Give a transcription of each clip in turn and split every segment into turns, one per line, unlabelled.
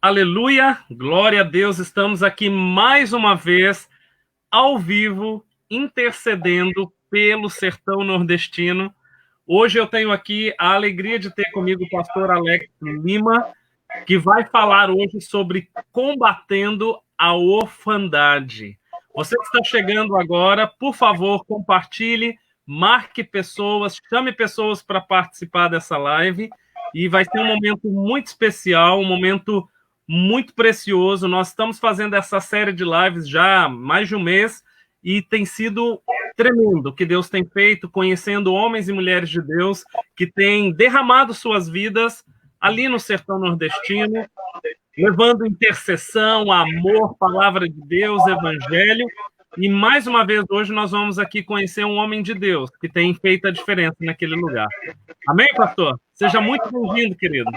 Aleluia, glória a Deus, estamos aqui mais uma vez, ao vivo, intercedendo pelo sertão nordestino. Hoje eu tenho aqui a alegria de ter comigo o pastor Alex Lima, que vai falar hoje sobre combatendo a orfandade. Você que está chegando agora, por favor, compartilhe, marque pessoas, chame pessoas para participar dessa live, e vai ser um momento muito especial, um momento muito precioso. Nós estamos fazendo essa série de lives já há mais de um mês, e tem sido tremendo o que Deus tem feito, conhecendo homens e mulheres de Deus que têm derramado suas vidas ali no sertão nordestino, levando intercessão, amor, palavra de Deus, evangelho. E mais uma vez hoje nós vamos aqui conhecer um homem de Deus que tem feito a diferença naquele lugar. Amém, pastor? Seja muito bem-vindo, querido.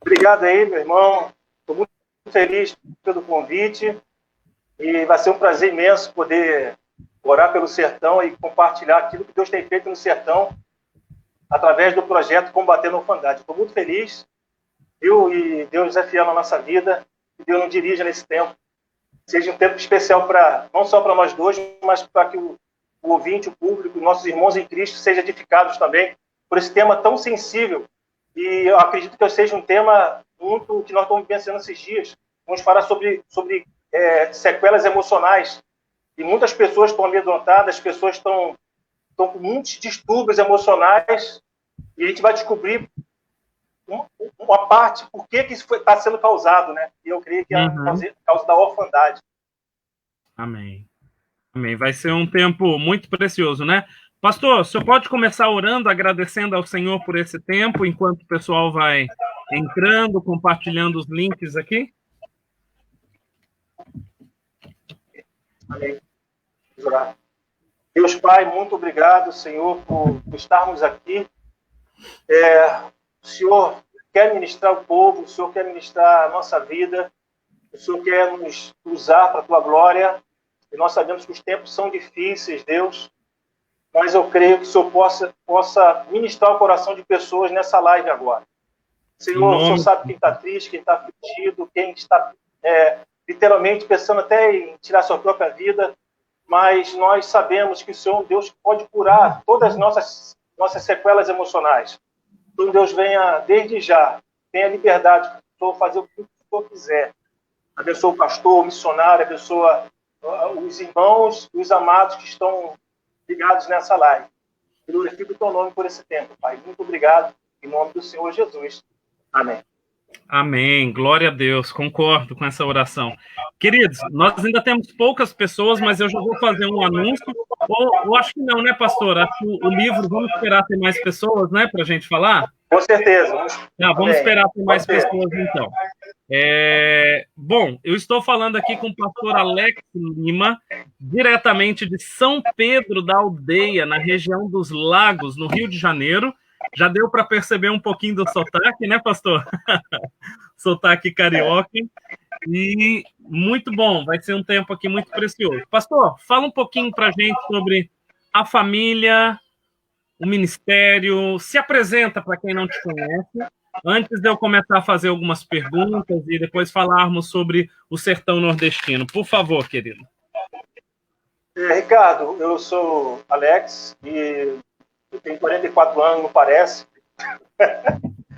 Obrigado aí, meu irmão. Estou muito feliz pelo convite e vai ser um prazer imenso poder orar pelo sertão e compartilhar aquilo que Deus tem feito no sertão através do projeto Combatendo a Orfandade. Estou muito feliz, viu? E Deus é fiel na nossa vida, e Deus nos dirija nesse tempo. Seja um tempo especial não só para nós dois, mas para que o ouvinte, o público, nossos irmãos em Cristo sejam edificados também por esse tema tão sensível. E eu acredito que seja um tema muito que nós estamos pensando esses dias. Vamos falar sobre sequelas emocionais. E muitas pessoas estão amedrontadas, as pessoas estão com muitos distúrbios emocionais, e a gente vai descobrir uma parte, por que isso está sendo causado, né? E eu creio que é a causa da orfandade.
Amém. Amém. Vai ser um tempo muito precioso, né? Pastor, o senhor pode começar orando, agradecendo ao Senhor por esse tempo, enquanto o pessoal vai entrando, compartilhando os links aqui?
Amém. Deus Pai, muito obrigado, Senhor, por estarmos aqui. O Senhor quer ministrar o povo, o Senhor quer ministrar a nossa vida, o Senhor quer nos usar para a Tua glória, e nós sabemos que os tempos são difíceis, Deus, mas eu creio que o Senhor possa ministrar o coração de pessoas nessa live agora. Senhor, o Senhor sabe quem está triste, quem está afligido, quem está literalmente pensando até em tirar sua própria vida, mas nós sabemos que o Senhor é um Deus que pode curar todas as nossas sequelas emocionais. Então, Deus venha, desde já, tenha liberdade para o Senhor fazer o que o Senhor quiser. Abençoa o pastor, o missionário, abençoa os irmãos e os amados que estão ligados nessa live. Eu glorifico o teu nome por esse tempo, Pai. Muito obrigado, em nome do Senhor Jesus. Amém.
Amém, glória a Deus, concordo com essa oração. Queridos, nós ainda temos poucas pessoas, mas eu já vou fazer um anúncio, ou acho que não, né, pastor? Acho que o livro, vamos esperar ter mais pessoas, né, para a gente falar?
Com certeza.
Vamos esperar ter mais pessoas, então. Bom, eu estou falando aqui com o pastor Alex Lima, diretamente de São Pedro da Aldeia, na região dos Lagos, no Rio de Janeiro. Já deu para perceber um pouquinho do sotaque, né, pastor? Sotaque carioca. E muito bom, vai ser um tempo aqui muito precioso. Pastor, fala um pouquinho para a gente sobre a família, o ministério. Se apresenta para quem não te conhece, antes de eu começar a fazer algumas perguntas e depois falarmos sobre o sertão nordestino. Por favor, querido.
Ricardo, eu sou Alex e eu tenho 44 anos, não parece?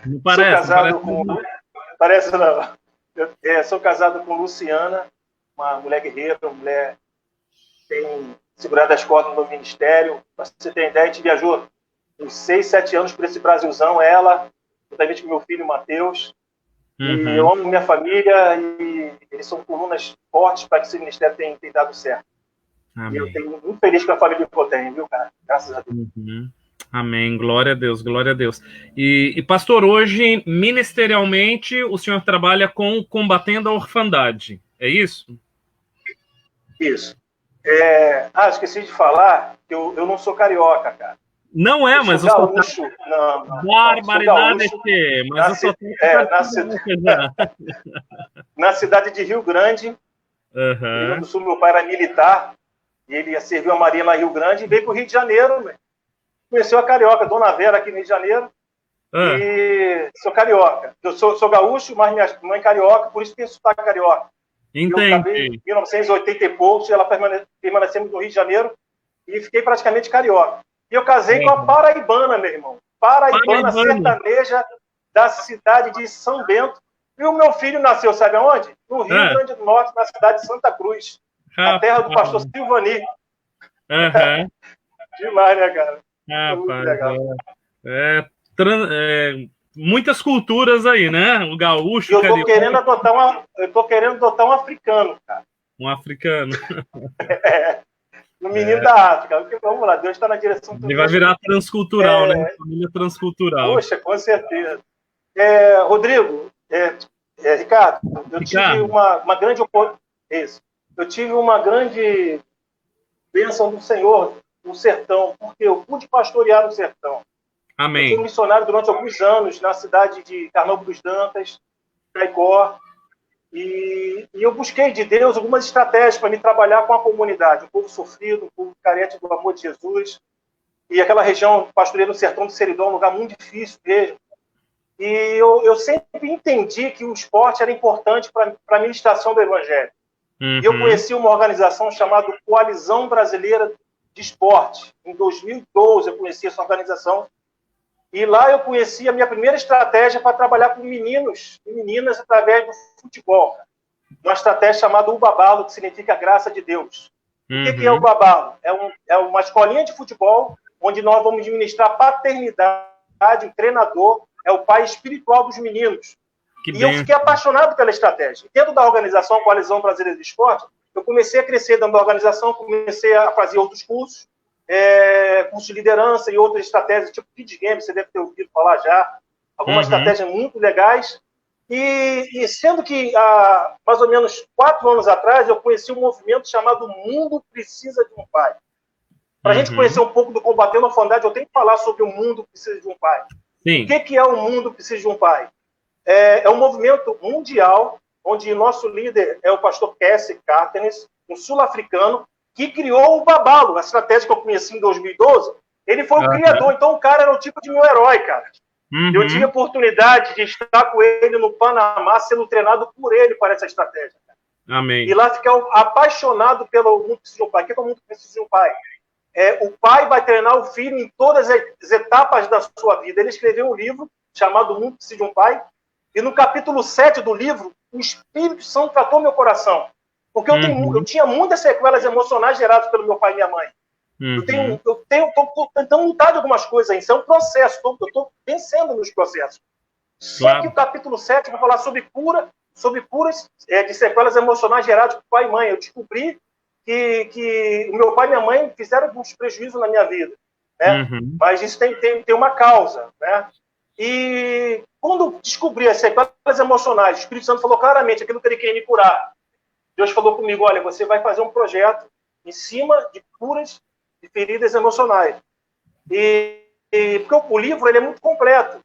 Não parece.
Sou casado Parece não. Sou casado com Luciana, uma mulher guerreira, uma mulher que tem segurado as cordas no meu ministério. Para você ter ideia, a gente viajou uns 6, 7 anos por esse Brasilzão, ela, juntamente com meu filho, Matheus. E eu amo minha família e eles são colunas fortes para que esse ministério tenha dado certo. Amém. E eu tenho muito feliz com a família que eu tenho, viu, cara? Graças a Deus.
Amém, glória a Deus, glória a Deus. E pastor, hoje, ministerialmente, o senhor trabalha com combatendo a orfandade, é isso?
Isso. Esqueci de falar que eu não sou carioca, cara.
Não é, mas eu sou gaúcho.
Não.
Barbaridade, mas eu sou
na cidade de Rio Grande, Rio Grande do Sul, meu pai era militar, e ele serviu a Marinha na Rio Grande e veio para o Rio de Janeiro, conheceu a carioca, Dona Vera, aqui no Rio de Janeiro, E sou carioca. Eu sou gaúcho, mas minha mãe é carioca, por isso tem sotaque carioca.
Entendi.
Eu acabei em 1980 e poucos, ela permanecemos no Rio de Janeiro e fiquei praticamente carioca. E eu casei com a paraibana, meu irmão. Paraibana sertaneja da cidade de São Bento. E o meu filho nasceu, sabe aonde? No Rio Grande do Norte, na cidade de Santa Cruz. A terra do pastor Silvani. Demais, né, cara? Muito legal.
Muitas culturas aí, né? O gaúcho.
Eu tô querendo adotar um africano, cara.
Um africano.
Um menino da África. Vamos lá, Deus está na direção do.
Ele vai virar transcultural, né? Família transcultural.
Poxa, com certeza. Rodrigo, Ricardo, eu tive uma grande oportunidade. Eu tive uma grande bênção do Senhor no sertão, porque eu pude pastorear no sertão.
Amém.
Eu fui missionário durante alguns anos na cidade de Carnaúba dos Dantas, Caicó, e eu busquei de Deus algumas estratégias para me trabalhar com a comunidade, um povo sofrido, um povo carente do amor de Jesus, e aquela região, pastoreei no sertão do Seridó, um lugar muito difícil mesmo. E eu sempre entendi que o esporte era importante para a ministração do Evangelho. E eu conheci uma organização chamada Coalizão Brasileira de Esporte. Em 2012 eu conheci essa organização. E lá eu conheci a minha primeira estratégia para trabalhar com meninos e meninas através do futebol. Uma estratégia chamada Ubabalo, que significa graça de Deus. O que é o Ubabalo? É uma escolinha de futebol onde nós vamos ministrar paternidade, o treinador é o pai espiritual dos meninos. Eu fiquei apaixonado pela estratégia. Dentro da organização Coalizão Brasileira de Esporte, eu comecei a crescer dentro da organização, comecei a fazer outros cursos, curso de liderança e outras estratégias, tipo Kids Game, você deve ter ouvido falar já, algumas estratégias muito legais. E sendo que há mais ou menos 4 anos atrás, eu conheci um movimento chamado Mundo Precisa de um Pai. Para a gente conhecer um pouco do Combatendo a Orfandade, eu tenho que falar sobre o Mundo Precisa de um Pai. Sim. O que é o Mundo Precisa de um Pai? É um movimento mundial, onde nosso líder é o pastor Cassie Cartenes, um sul-africano, que criou o Babalo, a estratégia que eu conheci em 2012. Ele foi o criador, então o cara era o tipo de meu herói, cara. Eu tive a oportunidade de estar com ele no Panamá, sendo treinado por ele para essa estratégia.
Amém.
E lá fiquei apaixonado pelo Mundo Precisa de um Pai. O que é o Mundo Precisa de um Pai? O pai vai treinar o filho em todas as etapas da sua vida. Ele escreveu um livro chamado O Mundo Precisa de um Pai, e no capítulo 7 do livro, o Espírito Santo tratou meu coração. Porque eu tinha muitas sequelas emocionais geradas pelo meu pai e minha mãe. Eu estou tentando lutar de algumas coisas aí. Isso é um processo, eu estou vencendo nos processos. Só que o capítulo 7 vai falar sobre curas de sequelas emocionais geradas por pai e mãe. Eu descobri que o meu pai e minha mãe fizeram alguns prejuízos na minha vida, né? Mas isso tem uma causa, né? E quando descobri as sequelas emocionais, o Espírito Santo falou claramente aquilo que ele queria me curar. Deus falou comigo, olha, você vai fazer um projeto em cima de curas de feridas emocionais. Porque o livro ele é muito completo,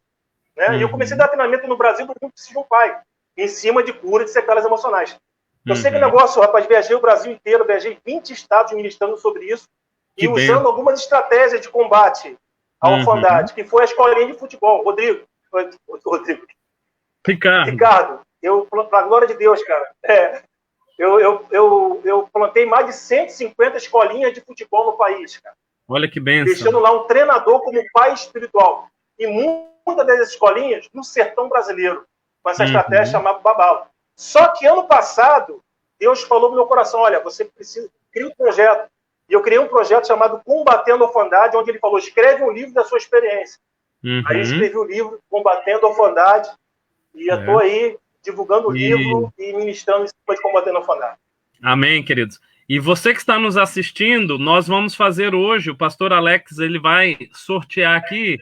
né? E eu comecei a dar treinamento no Brasil do Mundo Precisa de um Pai, em cima de cura de sequelas emocionais. Eu sei que o negócio, rapaz, viajei o Brasil inteiro, viajei 20 estados ministrando sobre isso e usando algumas estratégias de combate à orfandade, que foi a escolinha de futebol. Rodrigo. Ricardo, para a glória de Deus, cara, eu plantei mais de 150 escolinhas de futebol no país, cara.
Olha que bênção.
Deixando lá um treinador como pai espiritual. E muitas dessas escolinhas no sertão brasileiro, com essa estratégia chamada Babalo. Só que ano passado, Deus falou no meu coração, olha, você precisa criar um projeto. E eu criei um projeto chamado Combatendo a Orfandade, onde ele falou, escreve um livro da sua experiência. Aí eu escrevi o livro Combatendo a Orfandade, e eu estou aí divulgando o livro e ministrando isso depois de Combatendo a Orfandade.
Amém, queridos. E você que está nos assistindo, nós vamos fazer hoje, o pastor Alex, ele vai sortear aqui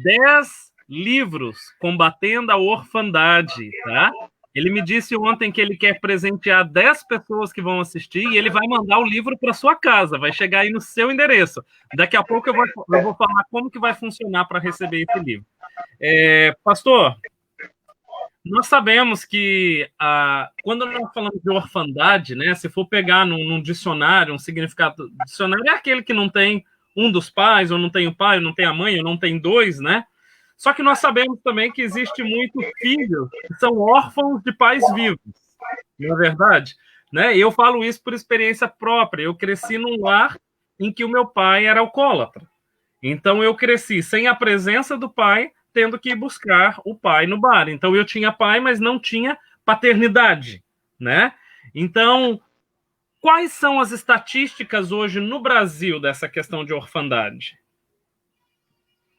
10 livros combatendo a orfandade, tá? Ele me disse ontem que ele quer presentear 10 pessoas que vão assistir e ele vai mandar o livro para sua casa, vai chegar aí no seu endereço. Daqui a pouco eu vou falar como que vai funcionar para receber esse livro. Pastor, nós sabemos que quando nós falamos de orfandade, né, se for pegar num dicionário, um significado dicionário é aquele que não tem um dos pais, ou não tem o pai, ou não tem a mãe, ou não tem dois, né? Só que nós sabemos também que existe muito filhos que são órfãos de pais vivos, não é verdade? Né? Eu falo isso por experiência própria. Eu cresci num lar em que o meu pai era alcoólatra. Então eu cresci sem a presença do pai, tendo que ir buscar o pai no bar. Então eu tinha pai, mas não tinha paternidade, né? Então, quais são as estatísticas hoje no Brasil dessa questão de orfandade?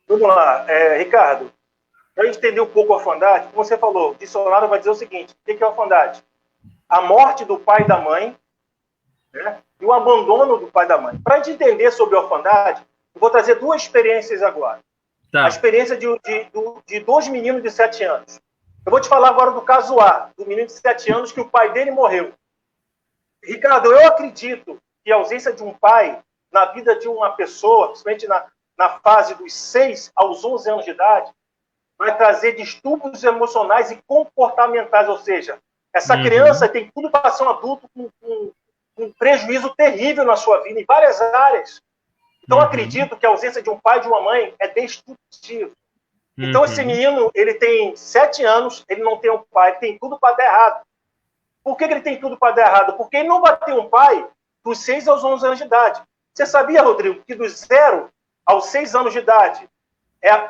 Vamos lá, Ricardo, para entender um pouco a orfandade, como você falou, o dicionário vai dizer o seguinte: o que é orfandade? A morte do pai e da mãe, né, e o abandono do pai e da mãe. Para a gente entender sobre a orfandade, eu vou trazer duas experiências agora. Tá. A experiência de dois meninos de 7 anos. Eu vou te falar agora do caso A, do menino de 7 anos que o pai dele morreu. Ricardo, eu acredito que a ausência de um pai na vida de uma pessoa, principalmente na fase dos 6 aos 11 anos de idade, vai trazer distúrbios emocionais e comportamentais, ou seja, essa criança tem tudo para ser um adulto com um prejuízo terrível na sua vida, em várias áreas. Então, acredito que a ausência de um pai e de uma mãe é destrutiva. Então, esse menino, ele tem 7 anos, ele não tem um pai, ele tem tudo para dar errado. Por que ele tem tudo para dar errado? Porque ele não vai ter um pai dos 6 aos 11 anos de idade. Você sabia, Rodrigo, que dos 0 aos 6 anos de idade,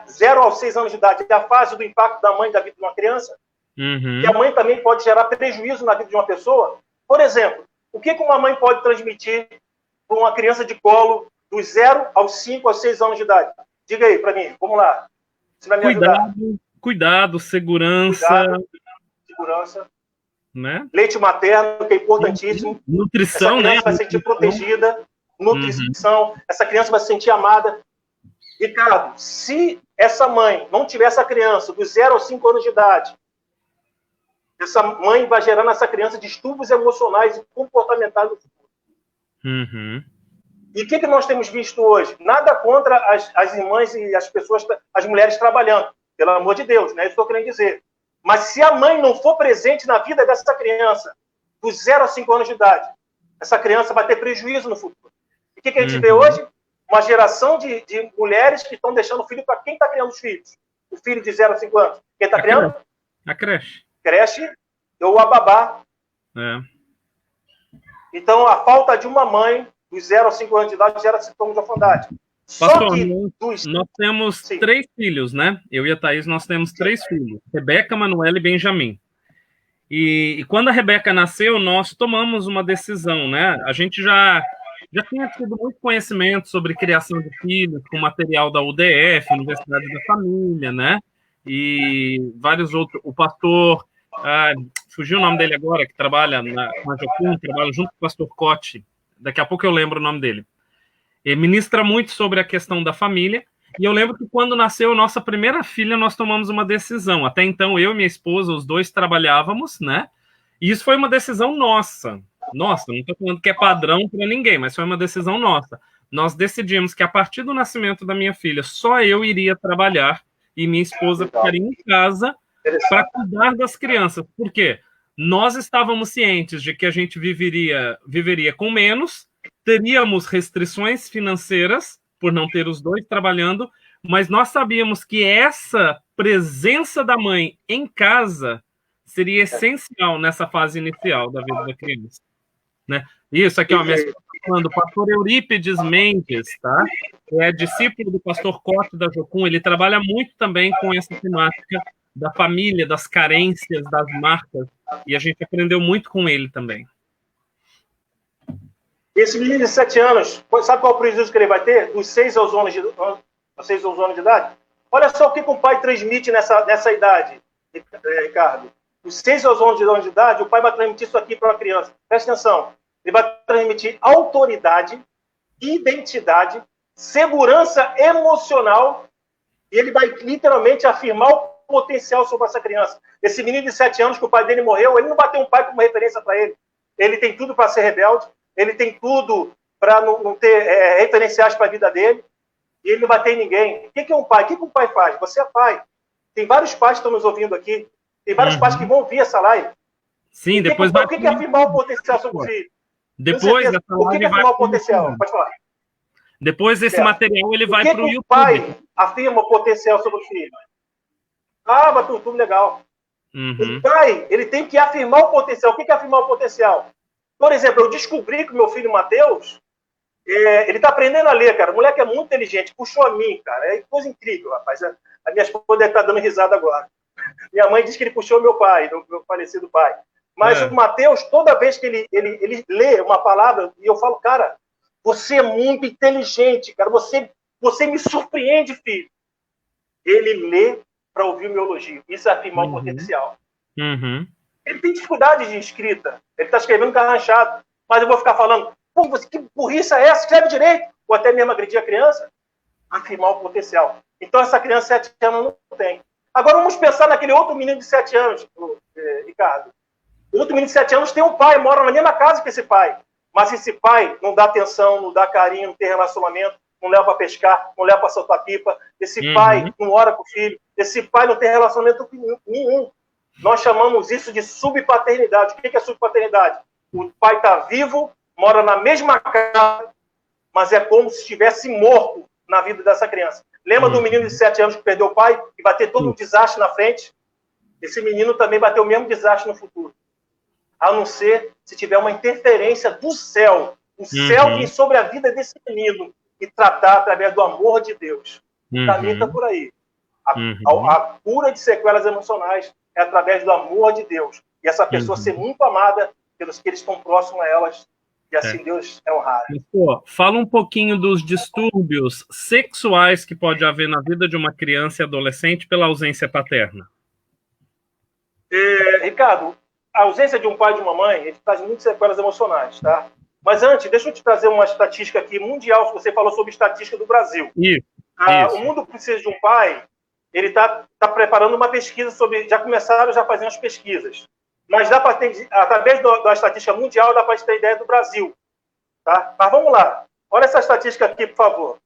0 aos 6 anos de idade, é a fase do impacto da mãe na vida de uma criança? E a mãe também pode gerar prejuízo na vida de uma pessoa? Por exemplo, o que uma mãe pode transmitir para uma criança de colo dos 0 aos 5 aos 6 anos de idade? Diga aí para mim, vamos lá. Você vai me ajudar.
Cuidado, segurança.
Segurança.
Né?
Leite materno, que é importantíssimo.
Nutrição,
essa criança
né?
vai se sentir protegida. Nutrição. Essa criança vai se sentir amada. Ricardo, se essa mãe não tiver essa criança dos 0 aos 5 anos de idade, essa mãe vai gerar nessa criança distúrbios emocionais e comportamentais no futuro. E o que nós temos visto hoje? Nada contra as irmãs e as pessoas, as mulheres trabalhando, pelo amor de Deus, né? Isso que eu estou querendo dizer. Mas se a mãe não for presente na vida dessa criança, dos 0 a 5 anos de idade, essa criança vai ter prejuízo no futuro. E o que a gente vê hoje? Uma geração de mulheres que estão deixando o filho para quem está criando os filhos? O filho de 0 a 5 anos. Quem está criando?
A creche.
Creche ou a babá. Então, a falta de uma mãe dos 0 a 5 anos de idade gera sintomas de orfandade.
Pastor, nós temos 3 filhos, né? Eu e a Thaís, nós temos 3 filhos. Rebeca, Manuela e Benjamin. E quando a Rebeca nasceu, nós tomamos uma decisão, né? A gente já tinha tido muito conhecimento sobre criação de filhos, com material da UDF, Universidade da Família, né? E vários outros. O pastor, fugiu o nome dele agora, que trabalha com a Jocum, trabalha junto com o pastor Cote. Daqui a pouco eu lembro o nome dele. Ele ministra muito sobre a questão da família. E eu lembro que quando nasceu nossa primeira filha, nós tomamos uma decisão. Até então, eu e minha esposa, os dois trabalhávamos, né? E isso foi uma decisão nossa. Nossa, não estou falando que é padrão para ninguém, mas foi uma decisão nossa. Nós decidimos que a partir do nascimento da minha filha, só eu iria trabalhar e minha esposa ficaria em casa para cuidar das crianças. Por quê? Nós estávamos cientes de que a gente viveria com menos, teríamos restrições financeiras por não ter os dois trabalhando, mas nós sabíamos que essa presença da mãe em casa seria essencial nessa fase inicial da vida da criança. Né? Isso aqui, ó, o pastor Eurípides Mendes, tá? É discípulo do pastor Cote da Jocum, ele trabalha muito também com essa temática da família, das carências, das marcas, e a gente aprendeu muito com ele também.
Esse menino de 7 anos, sabe qual é o prejuízo que ele vai ter? Dos 6 aos 11 anos de idade? Olha só o que o pai transmite nessa idade, Ricardo. Dos 6 aos 11 anos de idade, o pai vai transmitir isso aqui para a criança. Presta atenção. Ele vai transmitir autoridade, identidade, segurança emocional, e ele vai literalmente afirmar o potencial sobre essa criança. Esse menino de 7 anos, que o pai dele morreu, ele não vai ter um pai como referência para ele. Ele tem tudo para ser rebelde, ele tem tudo para não ter referenciais para a vida dele, e ele não vai ter ninguém. O que é um pai? O que um pai faz? Você é pai. Tem vários pais que estão nos ouvindo aqui, tem vários pais que vão ouvir essa live.
Sim, depois
o que é afirmar o potencial sobre o filho?
Depois
o que é afirmar o potencial? Pode falar.
Depois desse material, ele vai para o YouTube.
O pai afirma o potencial sobre o filho? Ah, mas tudo legal. O pai, ele tem que afirmar o potencial. O que é afirmar o potencial? Por exemplo, eu descobri que o meu filho Matheus, ele está aprendendo a ler, cara. O moleque é muito inteligente, puxou a mim, cara. É coisa incrível, rapaz. A minha esposa deve estar dando risada agora. Minha mãe disse que ele puxou meu pai, meu falecido pai. Mas o Matheus, toda vez que ele lê uma palavra, e eu falo, cara, você é muito inteligente, cara. Você me surpreende, filho. Ele lê para ouvir o meu elogio. Isso é afirmar o potencial. Ele tem dificuldade de escrita. Ele está escrevendo carranchado. Mas eu vou ficar falando, pô, que burrice é essa? Escreve direito. Ou até mesmo agredir a criança. Afirmar o potencial. Então, essa criança de 7 anos não tem. Agora, vamos pensar naquele outro menino de 7 anos, Ricardo. O outro menino de 7 anos tem um pai, mora na mesma casa que esse pai. Mas esse pai não dá atenção, não dá carinho, não tem relacionamento, não leva para pescar, não leva para soltar pipa. Esse pai não ora com o filho. Esse pai não tem relacionamento nenhum. Nós chamamos isso de subpaternidade. O que é subpaternidade? O pai está vivo, mora na mesma casa, mas é como se estivesse morto na vida dessa criança. Lembra do menino de 7 anos que perdeu o pai e vai ter todo um desastre na frente? Esse menino também vai ter o mesmo desastre no futuro. A não ser se tiver uma interferência do céu. O céu vem sobre a vida desse menino e tratar através do amor de Deus. O caminho está por aí. A cura de sequelas emocionais é através do amor de Deus. E essa pessoa ser muito amada pelos que eles estão próximos a elas. E assim Deus é honrado.
Pô, fala um pouquinho dos distúrbios sexuais que pode haver na vida de uma criança e adolescente pela ausência paterna.
Ricardo, a ausência de um pai e de uma mãe, ele traz muitas sequelas emocionais, tá? Mas antes, deixa eu te trazer uma estatística aqui mundial. Você falou sobre estatística do Brasil. Isso. O mundo precisa de um pai. Ele está preparando uma pesquisa sobre... Já começaram a fazer as pesquisas. Mas dá para ter, através da estatística mundial, dá para ter ideia do Brasil. Tá? Mas vamos lá. Olha essa estatística aqui, por favor.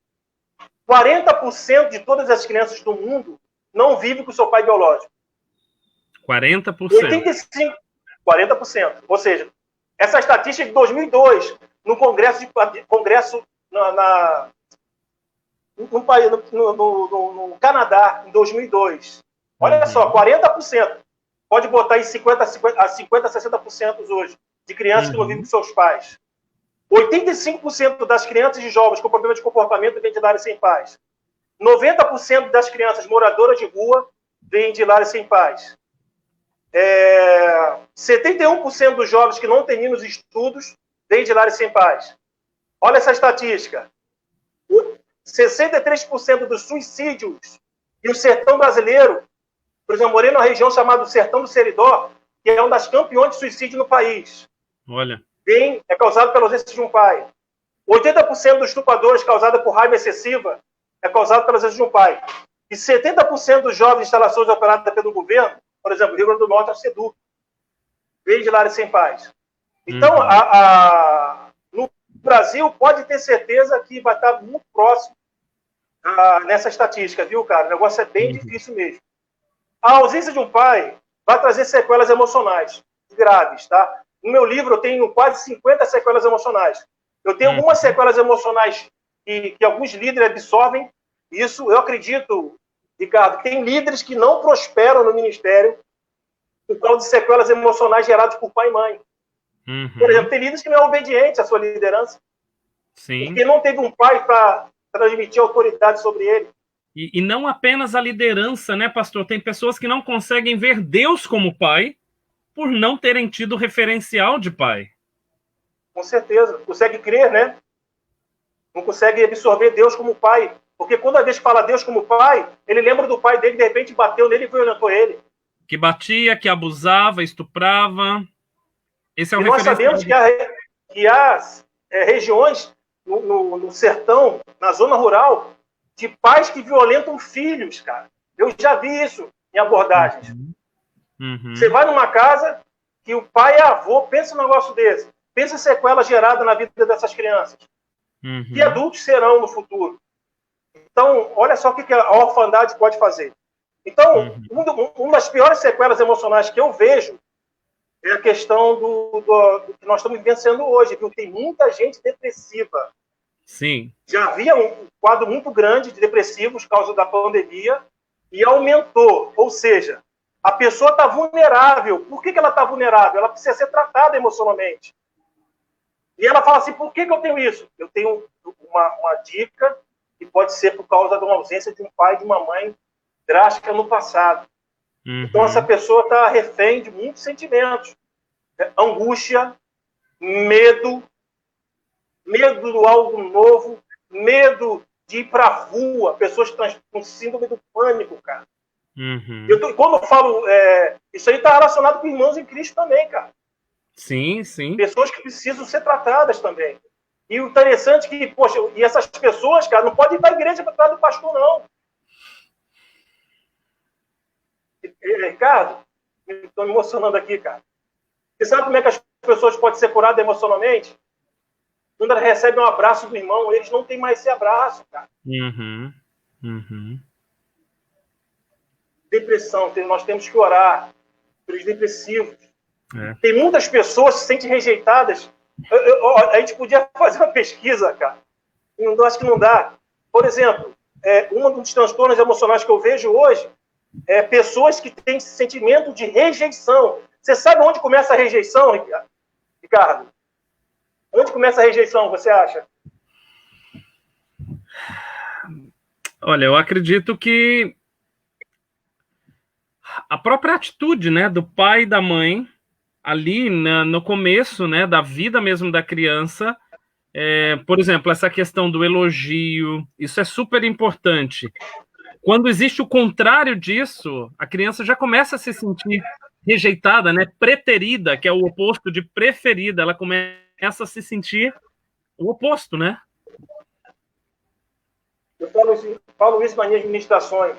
40% de todas as crianças do mundo não vivem com seu pai biológico.
40%?
40%. Ou seja, essa estatística é de 2002, no no Canadá, em 2002. Olha só, 40%. Pode botar em 60% hoje, de crianças que não vivem com seus pais. 85% das crianças e jovens com problema de comportamento vêm de lares sem pais. 90% das crianças moradoras de rua vêm de lares sem pais. 71% dos jovens que não terminam os estudos vêm de lares sem pais. Olha essa estatística. 63% dos suicídios e o sertão brasileiro, por exemplo, eu morei numa região chamada Sertão do Seridó, que é uma das campeões de suicídio no país.
Olha.
É causado pela ausência de um pai. 80% dos estupradores causada por raiva excessiva é causado pela ausência de um pai. E 70% dos jovens de instalações operadas pelo governo, por exemplo, Rio Grande do Norte, a SEDU, vem de lares sem pais. Então, no Brasil, pode ter certeza que vai estar muito próximo nessa estatística, viu, cara? O negócio é bem difícil mesmo. A ausência de um pai vai trazer sequelas emocionais graves, tá? No meu livro, eu tenho quase 50 sequelas emocionais. Eu tenho algumas sequelas emocionais que alguns líderes absorvem. Isso, eu acredito, Ricardo, que tem líderes que não prosperam no ministério por causa de sequelas emocionais geradas por pai e mãe. Por exemplo, tem líderes que não é obediente à sua liderança. Sim. Porque não teve um pai para transmitir autoridade sobre ele.
E não apenas a liderança, né, pastor? Tem pessoas que não conseguem ver Deus como pai por não terem tido referencial de pai.
Com certeza. Consegue crer, né? Não consegue absorver Deus como pai. Porque quando vez que fala Deus como pai, ele lembra do pai dele, de repente bateu nele e violentou ele.
Que batia, que abusava, estuprava. Esse é o
referencial. Nós sabemos que há regiões no sertão, na zona rural, de pais que violentam filhos, cara. Eu já vi isso em abordagens. Você vai numa casa que o pai é avô, pensa num negócio desse. Pensa em sequela gerada na vida dessas crianças. Que adultos serão no futuro. Então, olha só o que a orfandade pode fazer. Então, uma das piores sequelas emocionais que eu vejo é a questão do que nós estamos vivenciando hoje, viu? Tem muita gente depressiva.
Sim.
Já havia um quadro muito grande de depressivos por causa da pandemia, e aumentou. Ou seja, a pessoa está vulnerável. Por que ela está vulnerável? Ela precisa ser tratada emocionalmente. E ela fala assim, por que eu tenho isso? Eu tenho uma dica que pode ser por causa de uma ausência de um pai e de uma mãe drástica no passado. Então, essa pessoa está refém de muitos sentimentos. Angústia, medo do algo novo, medo de ir para a rua, pessoas que estão com síndrome do pânico, cara. Quando eu falo, isso aí está relacionado com irmãos em Cristo também, cara.
Sim, sim.
Pessoas que precisam ser tratadas também. E o interessante é que, poxa, e essas pessoas, cara, não podem ir para a igreja para trás do pastor, não. Ricardo, estou me emocionando aqui, cara. Você sabe como é que as pessoas podem ser curadas emocionalmente? Quando elas recebem um abraço do irmão, eles não têm mais esse abraço, cara. Depressão, nós temos que orar pelos depressivos. Tem muitas pessoas que se sentem rejeitadas. A gente podia fazer uma pesquisa, cara. Eu acho que não dá. Por exemplo, um dos transtornos emocionais que eu vejo hoje é pessoas que têm esse sentimento de rejeição. Você sabe onde começa a rejeição, Ricardo? Onde começa a rejeição, você acha?
Olha, eu acredito que a própria atitude, né, do pai e da mãe, ali no começo, né, da vida mesmo da criança, por exemplo, essa questão do elogio, isso é super importante. Quando existe o contrário disso, a criança já começa a se sentir rejeitada, né, preterida, que é o oposto de preferida, ela começa a se sentir o oposto, né?
Eu falo isso nas minhas ministrações,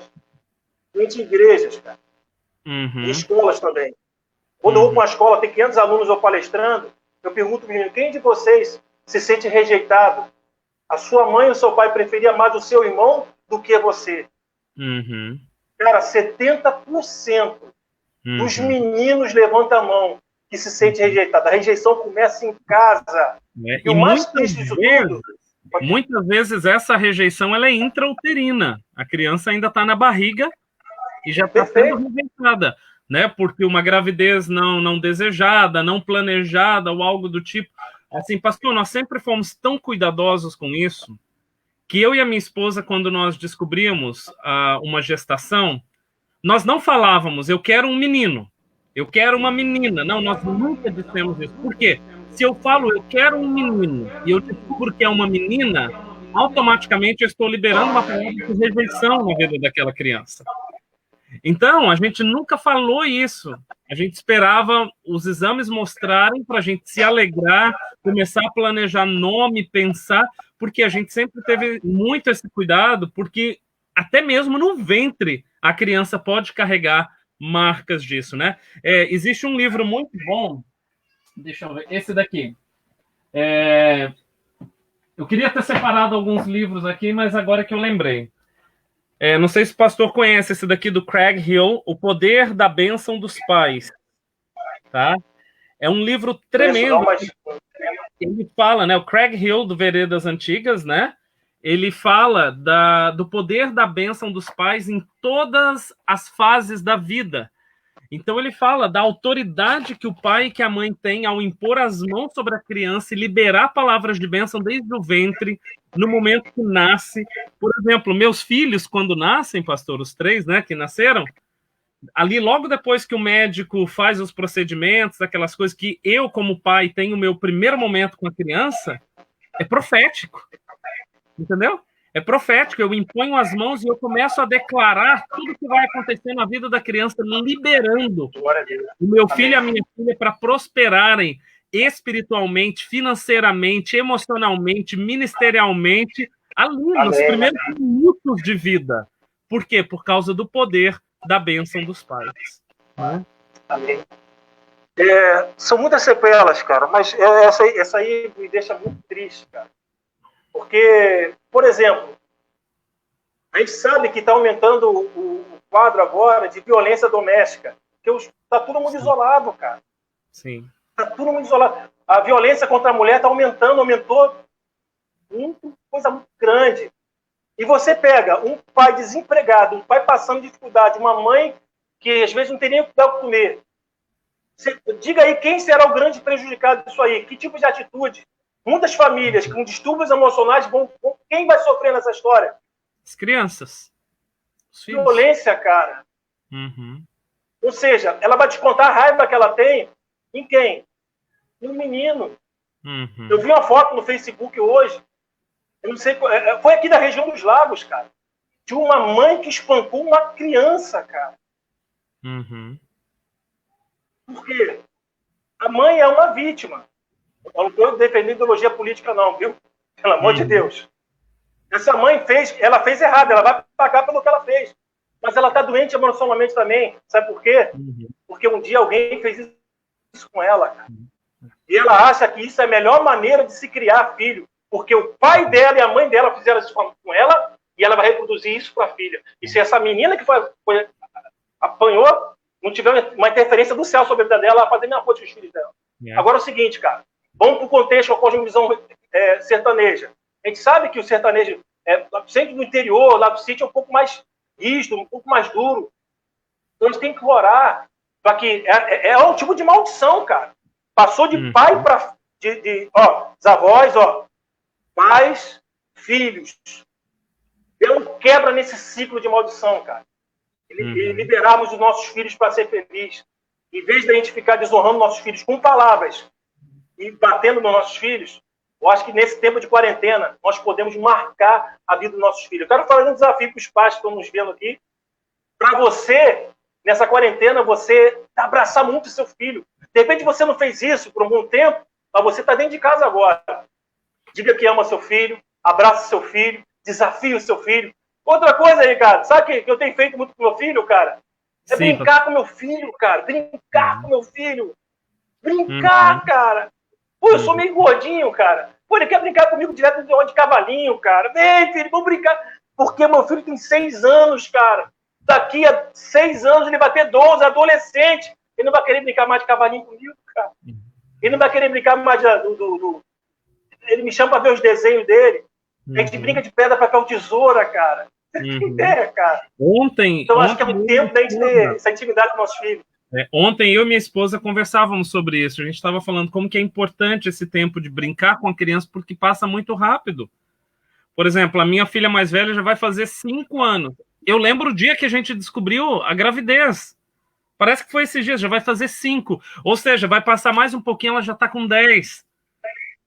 em igrejas, cara. Em escolas também. Quando eu vou para uma escola, tem 500 alunos eu palestrando, eu pergunto, menino, quem de vocês se sente rejeitado? A sua mãe ou o seu pai preferia mais o seu irmão do que você? Cara, 70% dos meninos levantam a mão que se sente rejeitado. A rejeição começa em casa.
E o mais triste disso tudo... Muitas vezes essa rejeição ela é intrauterina. A criança ainda está na barriga e já está sendo rejeitada, né? Porque uma gravidez não desejada, não planejada ou algo do tipo. Assim, pastor, nós sempre fomos tão cuidadosos com isso que eu e a minha esposa, quando nós descobrimos uma gestação, nós não falávamos, eu quero um menino, eu quero uma menina. Não, nós nunca dissemos isso. Por quê? Se eu falo, eu quero um menino, e eu descubro que é uma menina, automaticamente eu estou liberando uma palavra de rejeição na vida daquela criança. Então, a gente nunca falou isso. A gente esperava os exames mostrarem para a gente se alegrar, começar a planejar nome, pensar, porque a gente sempre teve muito esse cuidado, porque até mesmo no ventre a criança pode carregar marcas disso, né? Existe um livro muito bom, deixa eu ver, esse daqui. Eu queria ter separado alguns livros aqui, mas agora que eu lembrei. Não sei se o pastor conhece esse daqui do Craig Hill, O Poder da Bênção dos Pais. Tá? É um livro tremendo. Ele fala, né? O Craig Hill, do Veredas Antigas, né? Ele fala do poder da bênção dos pais em todas as fases da vida. Então, ele fala da autoridade que o pai e que a mãe têm ao impor as mãos sobre a criança e liberar palavras de bênção desde o ventre, no momento que nasce. Por exemplo, meus filhos, quando nascem, pastor, os 3, né, que nasceram, ali logo depois que o médico faz os procedimentos, aquelas coisas que eu, como pai, tenho o meu primeiro momento com a criança, é profético. Entendeu? É profético, eu imponho as mãos e eu começo a declarar tudo que vai acontecer na vida da criança, liberando o meu filho e a minha filha para prosperarem espiritualmente, financeiramente, emocionalmente, ministerialmente, ali nos primeiros minutos de vida. Por quê? Por causa do poder da bênção dos pais.
Amém. São muitas sequelas, cara, mas essa aí me deixa muito triste, cara. Porque, por exemplo, a gente sabe que está aumentando o quadro agora de violência doméstica, porque está todo mundo isolado, cara.
Sim.
Está todo mundo isolado. A violência contra a mulher está aumentou coisa muito grande. E você pega um pai desempregado, um pai passando dificuldade, uma mãe que às vezes não tem nem o que dar para comer. Você, diga aí quem será o grande prejudicado disso aí? Que tipo de atitude? Muitas famílias com distúrbios emocionais quem vai sofrer nessa história?
As crianças. Os filhos.
Violência, cara.
Uhum.
Ou seja, ela vai descontar a raiva que ela tem em quem? No menino.
Uhum.
Eu vi uma foto no Facebook hoje, eu não sei, foi aqui da região dos Lagos, cara, de uma mãe que espancou uma criança, cara.
Uhum.
Por quê? A mãe é uma vítima. Eu não estou defendendo ideologia política, não, viu? Pelo amor de Deus. Essa mãe ela fez errado, ela vai pagar pelo que ela fez. Mas ela está doente emocionalmente também. Sabe por quê? Porque um dia alguém fez isso com ela, cara. E ela acha que isso é a melhor maneira de se criar filho. Porque o pai dela e a mãe dela fizeram isso com ela e ela vai reproduzir isso para a filha. E se essa menina que apanhou, não tiver uma interferência do céu sobre a vida dela, ela vai fazer minha coisa com os filhos dela. Agora é o seguinte, cara. Vamos para o contexto, a cosmovisão sertaneja. A gente sabe que o sertanejo, sempre no interior, lá do sítio, é um pouco mais rígido, um pouco mais duro. Então a gente tem que orar para que... É um tipo de maldição, cara. Passou de pai para... os avós, pais, filhos. Deus quebra nesse ciclo de maldição, cara. E liberarmos os nossos filhos para ser felizes. Em vez de a gente ficar desonrando nossos filhos com palavras e batendo nos nossos filhos, eu acho que nesse tempo de quarentena nós podemos marcar a vida dos nossos filhos. Eu quero fazer um desafio para os pais que estão nos vendo aqui. Para você, nessa quarentena, você abraçar muito o seu filho. De repente você não fez isso por algum tempo, mas você está dentro de casa agora. Diga que ama seu filho, abraça seu filho, desafie o seu filho. Outra coisa aí, cara, sabe o que eu tenho feito muito com meu filho, cara? É brincar com meu filho, cara. Brincar com meu filho. Brincar, cara. Pô, eu sou meio gordinho, cara. Pô, ele quer brincar comigo direto de cavalinho, cara. Vem, filho, vamos brincar. Porque meu filho tem 6 anos, cara. Daqui a 6 anos ele vai ter 12, adolescente. Ele não vai querer brincar mais de cavalinho comigo, cara. Ele não vai querer brincar mais Ele me chama pra ver os desenhos dele. A gente brinca de pedra, papel, tesoura, cara. Cara. Então acho que é um tempo da gente ter essa intimidade com nossos filhos.
Ontem eu e minha esposa conversávamos sobre isso. A gente estava falando como que é importante esse tempo de brincar com a criança, porque passa muito rápido. Por exemplo, a minha filha mais velha já vai fazer 5 anos. Eu lembro o dia que a gente descobriu a gravidez. Parece que foi esses dias, já vai fazer 5. Ou seja, vai passar mais um pouquinho, ela já está com 10.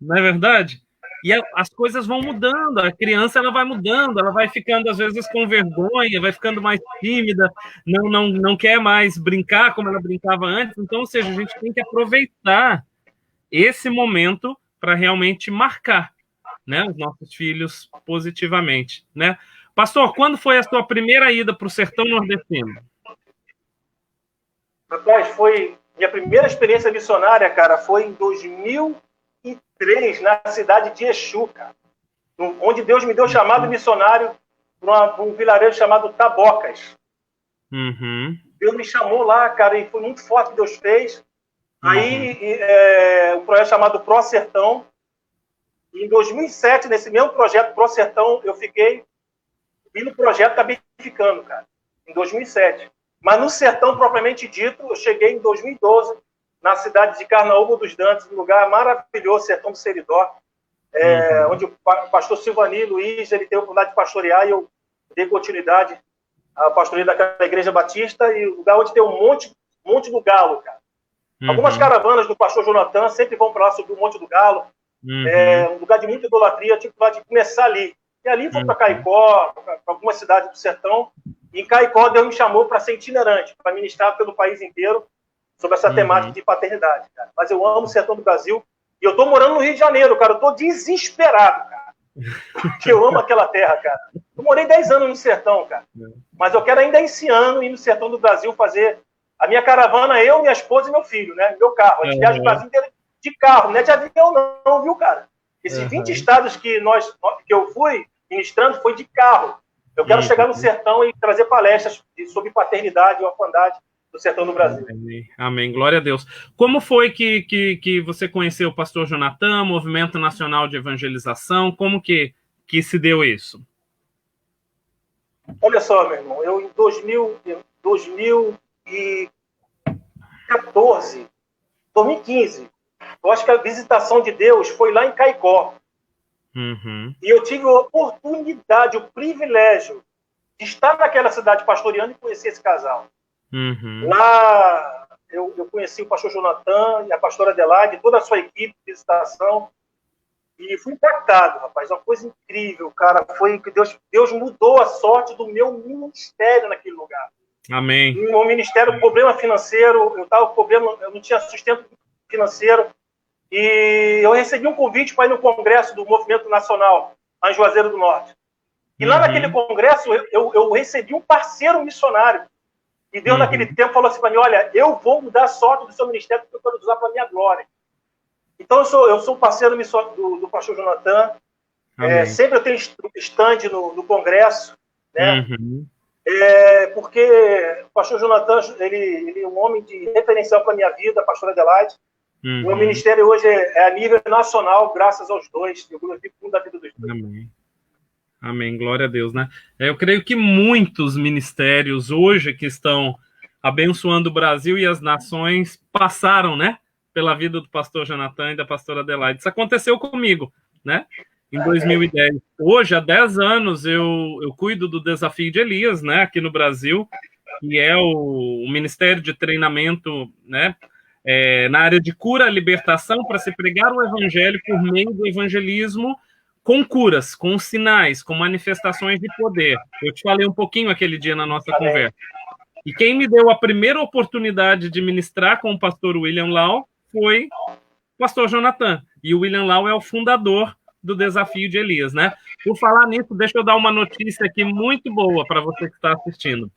Não é verdade? E as coisas vão mudando, a criança ela vai mudando, ela vai ficando às vezes com vergonha, vai ficando mais tímida, não quer mais brincar como ela brincava antes. Então, ou seja, a gente tem que aproveitar esse momento para realmente marcar, né, os nossos filhos positivamente, né? Pastor, quando foi a sua primeira ida para o sertão nordestino?
Rapaz, foi minha primeira experiência missionária, cara, foi em 2003, na cidade de Exu, cara, onde Deus me deu chamado missionário para um vilarejo chamado Tabocas. Deus me chamou lá, cara, e foi muito forte o que Deus fez. Aí, um projeto chamado Pro Sertão. E em 2007, nesse mesmo projeto Pro Sertão, eu vi no projeto, acabei ficando, cara, em 2007. Mas no sertão, propriamente dito, eu cheguei em 2012, na cidade de Carnaúba dos Dantas, um lugar maravilhoso, sertão do Seridó, onde o pastor Silvani Luiz, ele teve a oportunidade de pastorear, e eu dei continuidade à pastoreia daquela igreja batista, e o lugar onde tem um monte do Galo, cara. Algumas caravanas do pastor Jonathan sempre vão para lá sobre o Monte do Galo, um lugar de muita idolatria, eu tive de começar ali. E ali fui para Caicó, para algumas cidades do sertão. E em Caicó, Deus me chamou para ser itinerante, para ministrar pelo país inteiro sobre essa temática de paternidade, cara. Mas eu amo o sertão do Brasil. E eu estou morando no Rio de Janeiro, cara. Eu estou desesperado, cara. Porque eu amo aquela terra, cara. Eu morei 10 anos no sertão, cara. Mas eu quero ainda esse ano ir no sertão do Brasil fazer a minha caravana, eu, minha esposa e meu filho, né? Meu carro. A gente viaja o Brasil inteiro de carro, não é de avião não, viu, cara? Esses 20 estados que eu fui ministrando foi de carro. Eu quero chegar no sertão e trazer palestras sobre paternidade e orfandade do sertão do Brasil.
Amém. Glória a Deus. Como foi que você conheceu o pastor Jonathan, Movimento Nacional de Evangelização? Como que se deu isso?
Olha só, meu irmão, eu em 2014, 2015, eu acho que a visitação de Deus foi lá em Caicó.
Uhum.
E eu tive a oportunidade, o privilégio de estar naquela cidade pastoreando e conhecer esse casal.
Uhum.
Lá eu conheci o pastor Jonathan e a pastora Adelaide, toda a sua equipe de visitação, e fui impactado, rapaz, uma coisa incrível, cara, foi que Deus mudou a sorte do meu ministério naquele lugar.
Amém.
No meu ministério, problema financeiro, eu não tinha sustento financeiro, e eu recebi um convite para ir no congresso do Movimento Nacional, lá em Juazeiro do Norte. E lá naquele congresso, eu recebi um parceiro missionário. E Deus, naquele tempo, falou assim para mim: olha, eu vou mudar a sorte do seu ministério porque eu quero usar para a minha glória. Então, eu sou parceiro do pastor Jonathan. Sempre eu tenho stand no congresso, né? Porque o pastor Jonathan, ele é um homem de referencial para a minha vida, a pastora Adelaide. O meu ministério hoje é a nível nacional, graças aos dois. Eu glorifico muito a vida dos dois.
Amém. Amém, glória a Deus, né? Eu creio que muitos ministérios hoje que estão abençoando o Brasil e as nações passaram, né, pela vida do pastor Jonathan e da pastora Adelaide. Isso aconteceu comigo, né, em 2010. Hoje, há 10 anos, eu cuido do Desafio de Elias, né, aqui no Brasil, que é o Ministério de Treinamento, né, na área de cura e libertação para se pregar o evangelho por meio do evangelismo com curas, com sinais, com manifestações de poder. Eu te falei um pouquinho aquele dia na nossa conversa. E quem me deu a primeira oportunidade de ministrar com o pastor William Lau foi o pastor Jonathan. E o William Lau é o fundador do Desafio de Elias, né? Por falar nisso, deixa eu dar uma notícia aqui muito boa para você que está assistindo.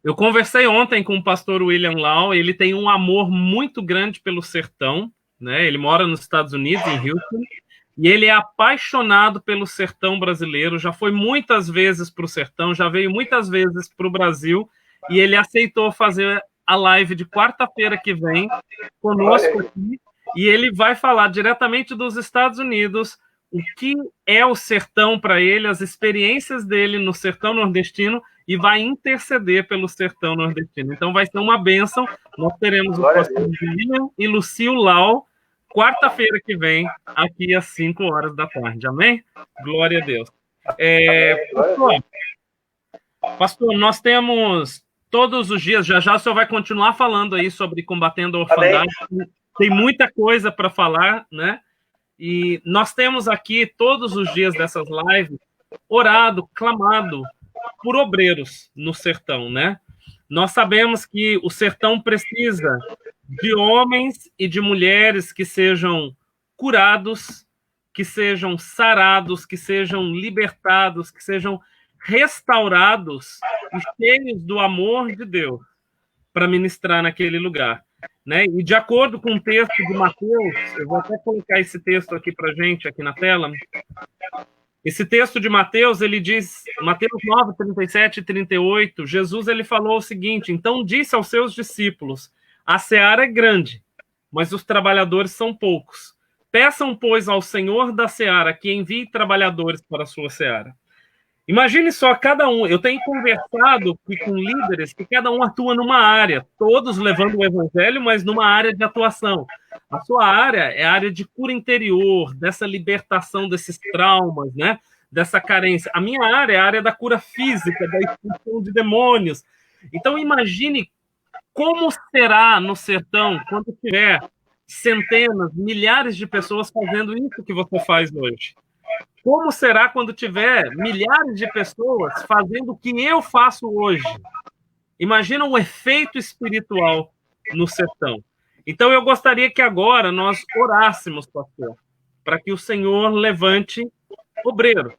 Eu conversei ontem com o pastor William Lau, ele tem um amor muito grande pelo sertão, né? Ele mora nos Estados Unidos, em Houston, e ele é apaixonado pelo sertão brasileiro, já foi muitas vezes para o sertão, já veio muitas vezes para o Brasil, e ele aceitou fazer a live de quarta-feira que vem conosco aqui, e ele vai falar diretamente dos Estados Unidos o que é o sertão para ele, as experiências dele no sertão nordestino, e vai interceder pelo sertão nordestino. Então vai ser uma bênção. Nós teremos o pastor William e Lucio Lau, quarta-feira que vem, aqui às 5 horas da tarde. Amém? Glória a Deus. Pastor, nós temos todos os dias, já o senhor vai continuar falando aí sobre combatendo a orfandade. Tem muita coisa para falar, né? E nós temos aqui, todos os dias dessas lives, orado, clamado por obreiros no sertão, né? Nós sabemos que o sertão precisa de homens e de mulheres que sejam curados, que sejam sarados, que sejam libertados, que sejam restaurados e cheios do amor de Deus para ministrar naquele lugar, né? E de acordo com o texto de Mateus, eu vou até colocar esse texto aqui para a gente, aqui na tela. Esse texto de Mateus, ele diz, Mateus 9, 37 e 38, Jesus ele falou o seguinte: então disse aos seus discípulos, a seara é grande, mas os trabalhadores são poucos. Peçam, pois, ao Senhor da seara que envie trabalhadores para a sua seara. Imagine só, cada um, eu tenho conversado com líderes que cada um atua numa área, todos levando o evangelho, mas numa área de atuação. A sua área é a área de cura interior, dessa libertação desses traumas, né? Dessa carência. A minha área é a área da cura física, da expulsão de demônios. Então, imagine como será no sertão quando tiver centenas, milhares de pessoas fazendo isso que você faz hoje. Como será quando tiver milhares de pessoas fazendo o que eu faço hoje? Imagina o efeito espiritual no sertão. Então, eu gostaria que agora nós orássemos, pastor, para que o Senhor levante obreiros,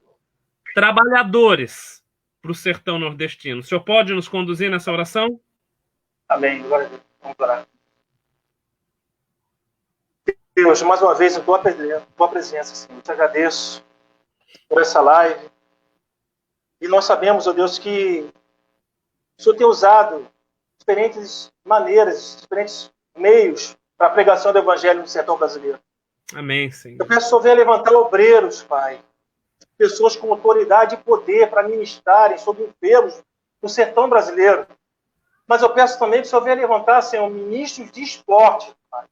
trabalhadores para o sertão nordestino. O senhor pode nos conduzir nessa oração?
Amém. Glória a Deus. Vamos orar. Deus, mais uma vez, em tua presença, Senhor, eu te agradeço por essa live. E nós sabemos, ó Deus, que o Senhor tem usado diferentes maneiras, diferentes meios para a pregação do Evangelho no sertão brasileiro.
Amém, Senhor.
Eu peço que o Senhor venha levantar obreiros, Pai, pessoas com autoridade e poder para ministrarem sobre enfermos no sertão brasileiro. Mas eu peço também que o Senhor venha levantar, Senhor, ministros de esporte, Pai.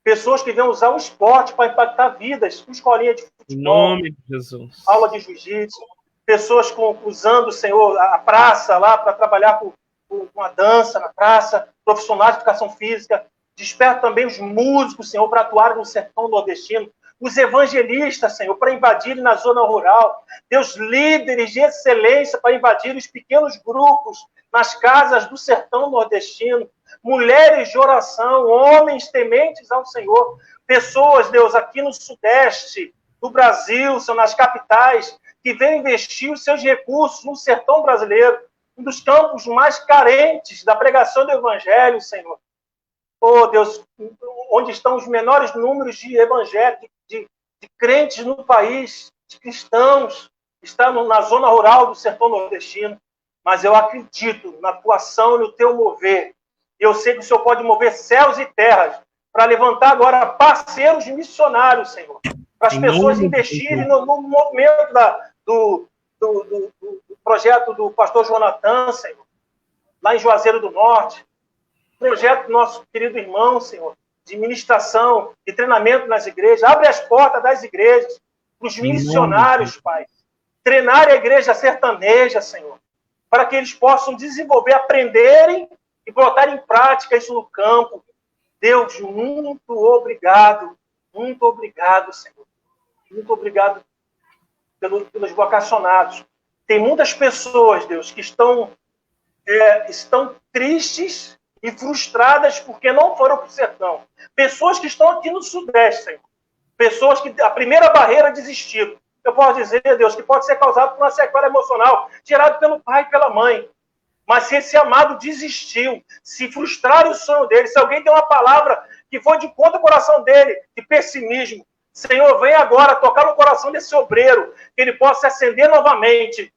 Pessoas que venham usar o esporte para impactar vidas, com escolinha de futebol,
em nome de Jesus,
aula de jiu-jitsu, pessoas usando, Senhor, a praça lá para trabalhar com a dança na praça, profissionais de educação física. Desperta também os músicos, Senhor, para atuarem no sertão nordestino. Os evangelistas, Senhor, para invadirem na zona rural. Deus, líderes de excelência para invadir os pequenos grupos nas casas do sertão nordestino. Mulheres de oração, homens tementes ao Senhor. Pessoas, Deus, aqui no sudeste do Brasil, Senhor, nas capitais, que vêm investir os seus recursos no sertão brasileiro, um dos campos mais carentes da pregação do evangelho, Senhor. Oh, Deus, onde estão os menores números de evangélicos, de crentes no país, de cristãos, está na zona rural do sertão nordestino. Mas eu acredito na tua ação e no teu mover. Eu sei que o Senhor pode mover céus e terras para levantar agora parceiros missionários, Senhor, para as pessoas investirem no movimento do projeto do pastor Jonathan, Senhor, lá em Juazeiro do Norte. Projeto do nosso querido irmão, Senhor, de ministração, de treinamento nas igrejas. Abre as portas das igrejas para os missionários, Pai. Treinar a igreja sertaneja, Senhor, para que eles possam desenvolver, aprenderem e botar em prática isso no campo. Deus, muito obrigado, Senhor. Muito obrigado pelos vocacionados. Tem muitas pessoas, Deus, que estão tristes e frustradas porque não foram para o sertão. Pessoas que estão aqui no Sudeste, Senhor. Pessoas que a primeira barreira desistiram. Eu posso dizer, Deus, que pode ser causado por uma sequela emocional gerada pelo pai e pela mãe. Mas se esse amado desistiu, se frustraram o sonho dele, se alguém tem uma palavra que foi de conta do coração dele, de pessimismo, Senhor, vem agora tocar no coração desse obreiro, que ele possa se acender novamente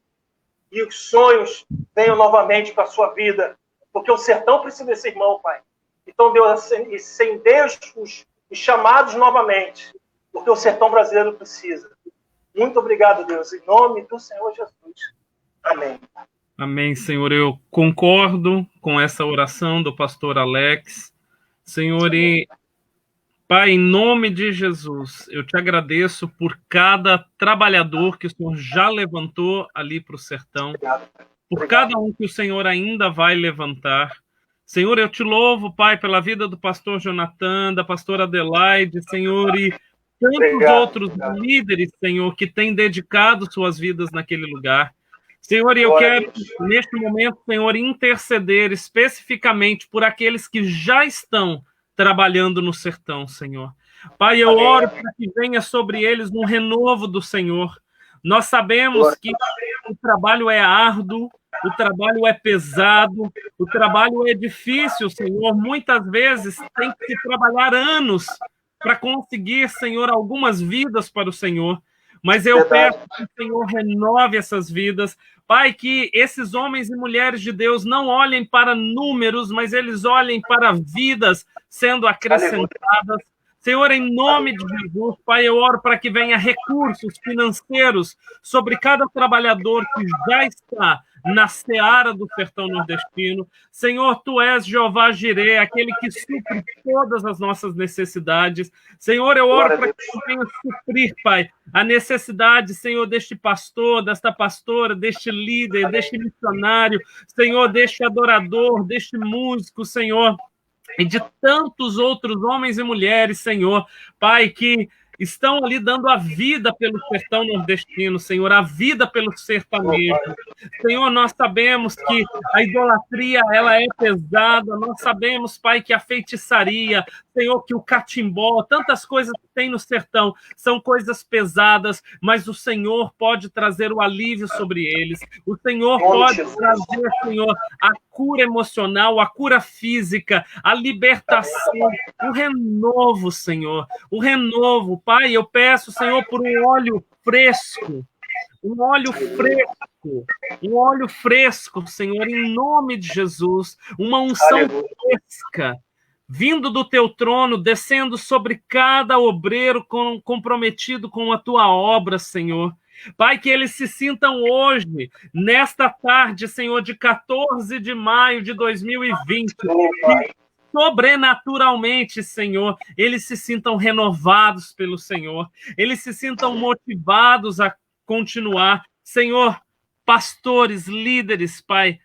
e os sonhos venham novamente para a sua vida. Porque o sertão precisa desse irmão, Pai. Então, Deus, incendeia os chamados novamente, porque o sertão brasileiro precisa. Muito obrigado, Deus, em nome do Senhor Jesus. Amém.
Amém, Senhor. Eu concordo com essa oração do pastor Alex. Senhor, e Pai, em nome de Jesus, eu te agradeço por cada trabalhador que o Senhor já levantou ali para o sertão.
Obrigado, Pai.
Por cada um que o Senhor ainda vai levantar. Senhor, eu te louvo, Pai, pela vida do pastor Jonathan, da pastora Adelaide, Senhor, e tantos outros líderes, Senhor, que têm dedicado suas vidas naquele lugar. Senhor, eu quero, neste momento, Senhor, interceder especificamente por aqueles que já estão trabalhando no sertão, Senhor. Pai, eu oro para que venha sobre eles um renovo do Senhor. Nós sabemos que o trabalho é árduo, o trabalho é pesado, o trabalho é difícil, Senhor. Muitas vezes tem que se trabalhar anos para conseguir, Senhor, algumas vidas para o Senhor. Mas eu peço que o Senhor renove essas vidas. Pai, que esses homens e mulheres de Deus não olhem para números, mas eles olhem para vidas sendo acrescentadas. Senhor, em nome de Jesus, Pai, eu oro para que venha recursos financeiros sobre cada trabalhador que já está na seara do sertão nordestino. Senhor, Tu és Jeová Jirê, aquele que supre todas as nossas necessidades. Senhor, eu oro para que Tu venha suprir, Pai, a necessidade, Senhor, deste pastor, desta pastora, deste líder, deste missionário, Senhor, deste adorador, deste músico, Senhor, e de tantos outros homens e mulheres, Senhor, Pai, que estão ali dando a vida pelo sertão nordestino, Senhor, a vida pelo sertanejo. Senhor, nós sabemos que a idolatria, ela é pesada, nós sabemos, Pai, que a feitiçaria, Senhor, que o catimbó, tantas coisas que tem no sertão, são coisas pesadas, mas o Senhor pode trazer o alívio sobre eles. O Senhor pode trazer, Senhor, a cura emocional, a cura física, a libertação, o renovo, Senhor, o renovo. Pai, eu peço, Senhor, por um óleo fresco, um óleo fresco, Senhor, em nome de Jesus, uma unção fresca, vindo do Teu trono, descendo sobre cada obreiro comprometido com a Tua obra, Senhor. Pai, que eles se sintam hoje, nesta tarde, Senhor, de 14 de maio de 2020, que sobrenaturalmente, Senhor, eles se sintam renovados pelo Senhor, eles se sintam motivados a continuar. Senhor, pastores, líderes, Pai,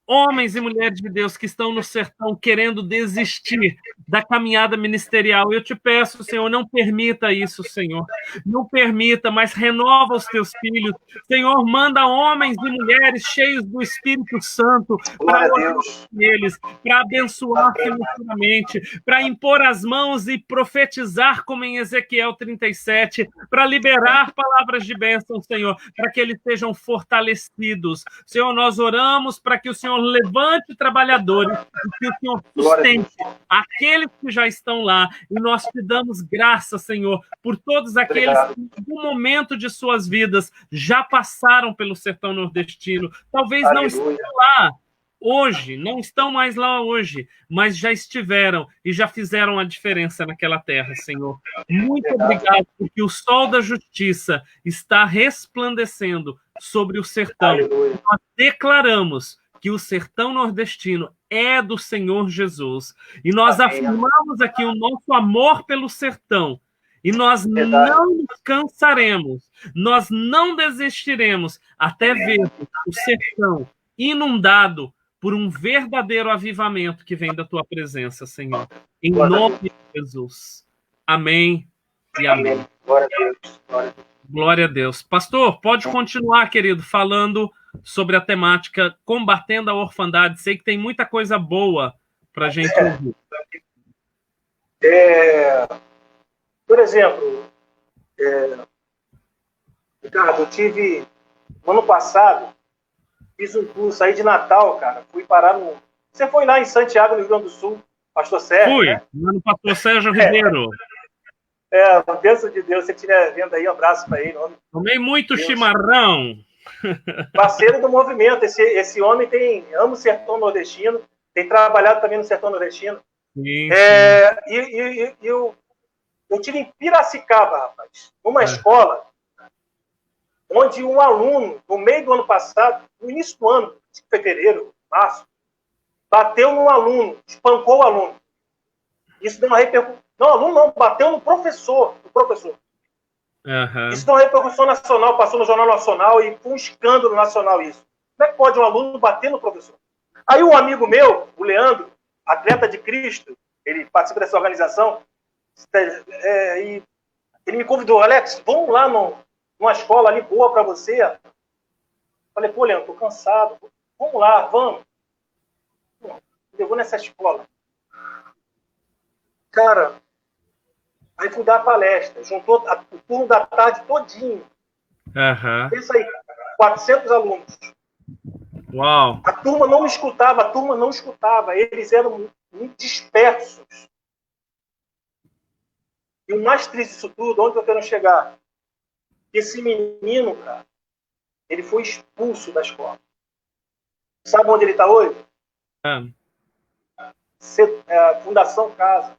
homens e mulheres de Deus que estão no sertão querendo desistir da caminhada ministerial. Eu te peço, Senhor, não permita isso, Senhor. Não permita, mas renova os teus filhos. Senhor, manda homens e mulheres cheios do Espírito Santo para orar eles, para abençoar financeiramente, para impor as mãos e profetizar como em Ezequiel 37, para liberar palavras de bênção, Senhor, para que eles sejam fortalecidos. Senhor, nós oramos para que o Senhor levante trabalhadores e que o Senhor sustente aqueles que já estão lá. E nós te damos graça, Senhor, por todos aqueles que, em algum momento de suas vidas, já passaram pelo sertão nordestino. Talvez não estejam lá hoje, não estão mais lá hoje, mas já estiveram e já fizeram a diferença naquela terra, Senhor. Muito obrigado, porque o sol da justiça está resplandecendo sobre o sertão. Nós declaramos que o sertão nordestino é do Senhor Jesus. E nós afirmamos aqui o nosso amor pelo sertão. E nós não nos cansaremos, nós não desistiremos até ver o sertão inundado por um verdadeiro avivamento que vem da tua presença, Senhor. Em nome de Jesus. Amém e amém.
Glória a Deus.
Glória a Deus. Pastor, pode continuar, querido, falando sobre a temática combatendo a orfandade. Sei que tem muita coisa boa para a gente ouvir.
Por exemplo, Ricardo, eu tive, no ano passado, fiz um curso aí de Natal, cara. Fui parar no... Você foi lá em Santiago, no Rio Grande do Sul, Pastor Sérgio,
Fui,
né?
Lá no Pastor Sérgio Ribeiro.
Uma bênção de Deus. Se você estiver vendo aí, um abraço para ele.
Tomei muito chimarrão.
Parceiro do movimento. Esse homem ama o sertão nordestino, tem trabalhado também no sertão nordestino.
Sim,
Eu tive em Piracicaba, rapaz, numa escola onde um aluno, no meio do ano passado, no início do ano, fevereiro, março, bateu num aluno, espancou o aluno. Isso deu uma repercussão. Não, aluno não, bateu no professor. Isso deu uma repercussão nacional, passou no Jornal Nacional e foi um escândalo nacional isso. Como é que pode um aluno bater no professor? Aí um amigo meu, o Leandro, atleta de Cristo, ele participa dessa organização, e ele me convidou, Alex, vamos lá numa escola ali boa para você. Falei, pô, Leandro, tô cansado. Vamos lá, vamos. Me levou nessa escola. Cara, aí fui dar a palestra, juntou o turno da tarde todinho. Pensa aí, 400 alunos.
Uau!
A turma não me escutava, eles eram muito dispersos. E o mais triste disso tudo, onde eu quero chegar? Esse menino, cara, ele foi expulso da escola. Sabe onde ele está hoje? Fundação Casa.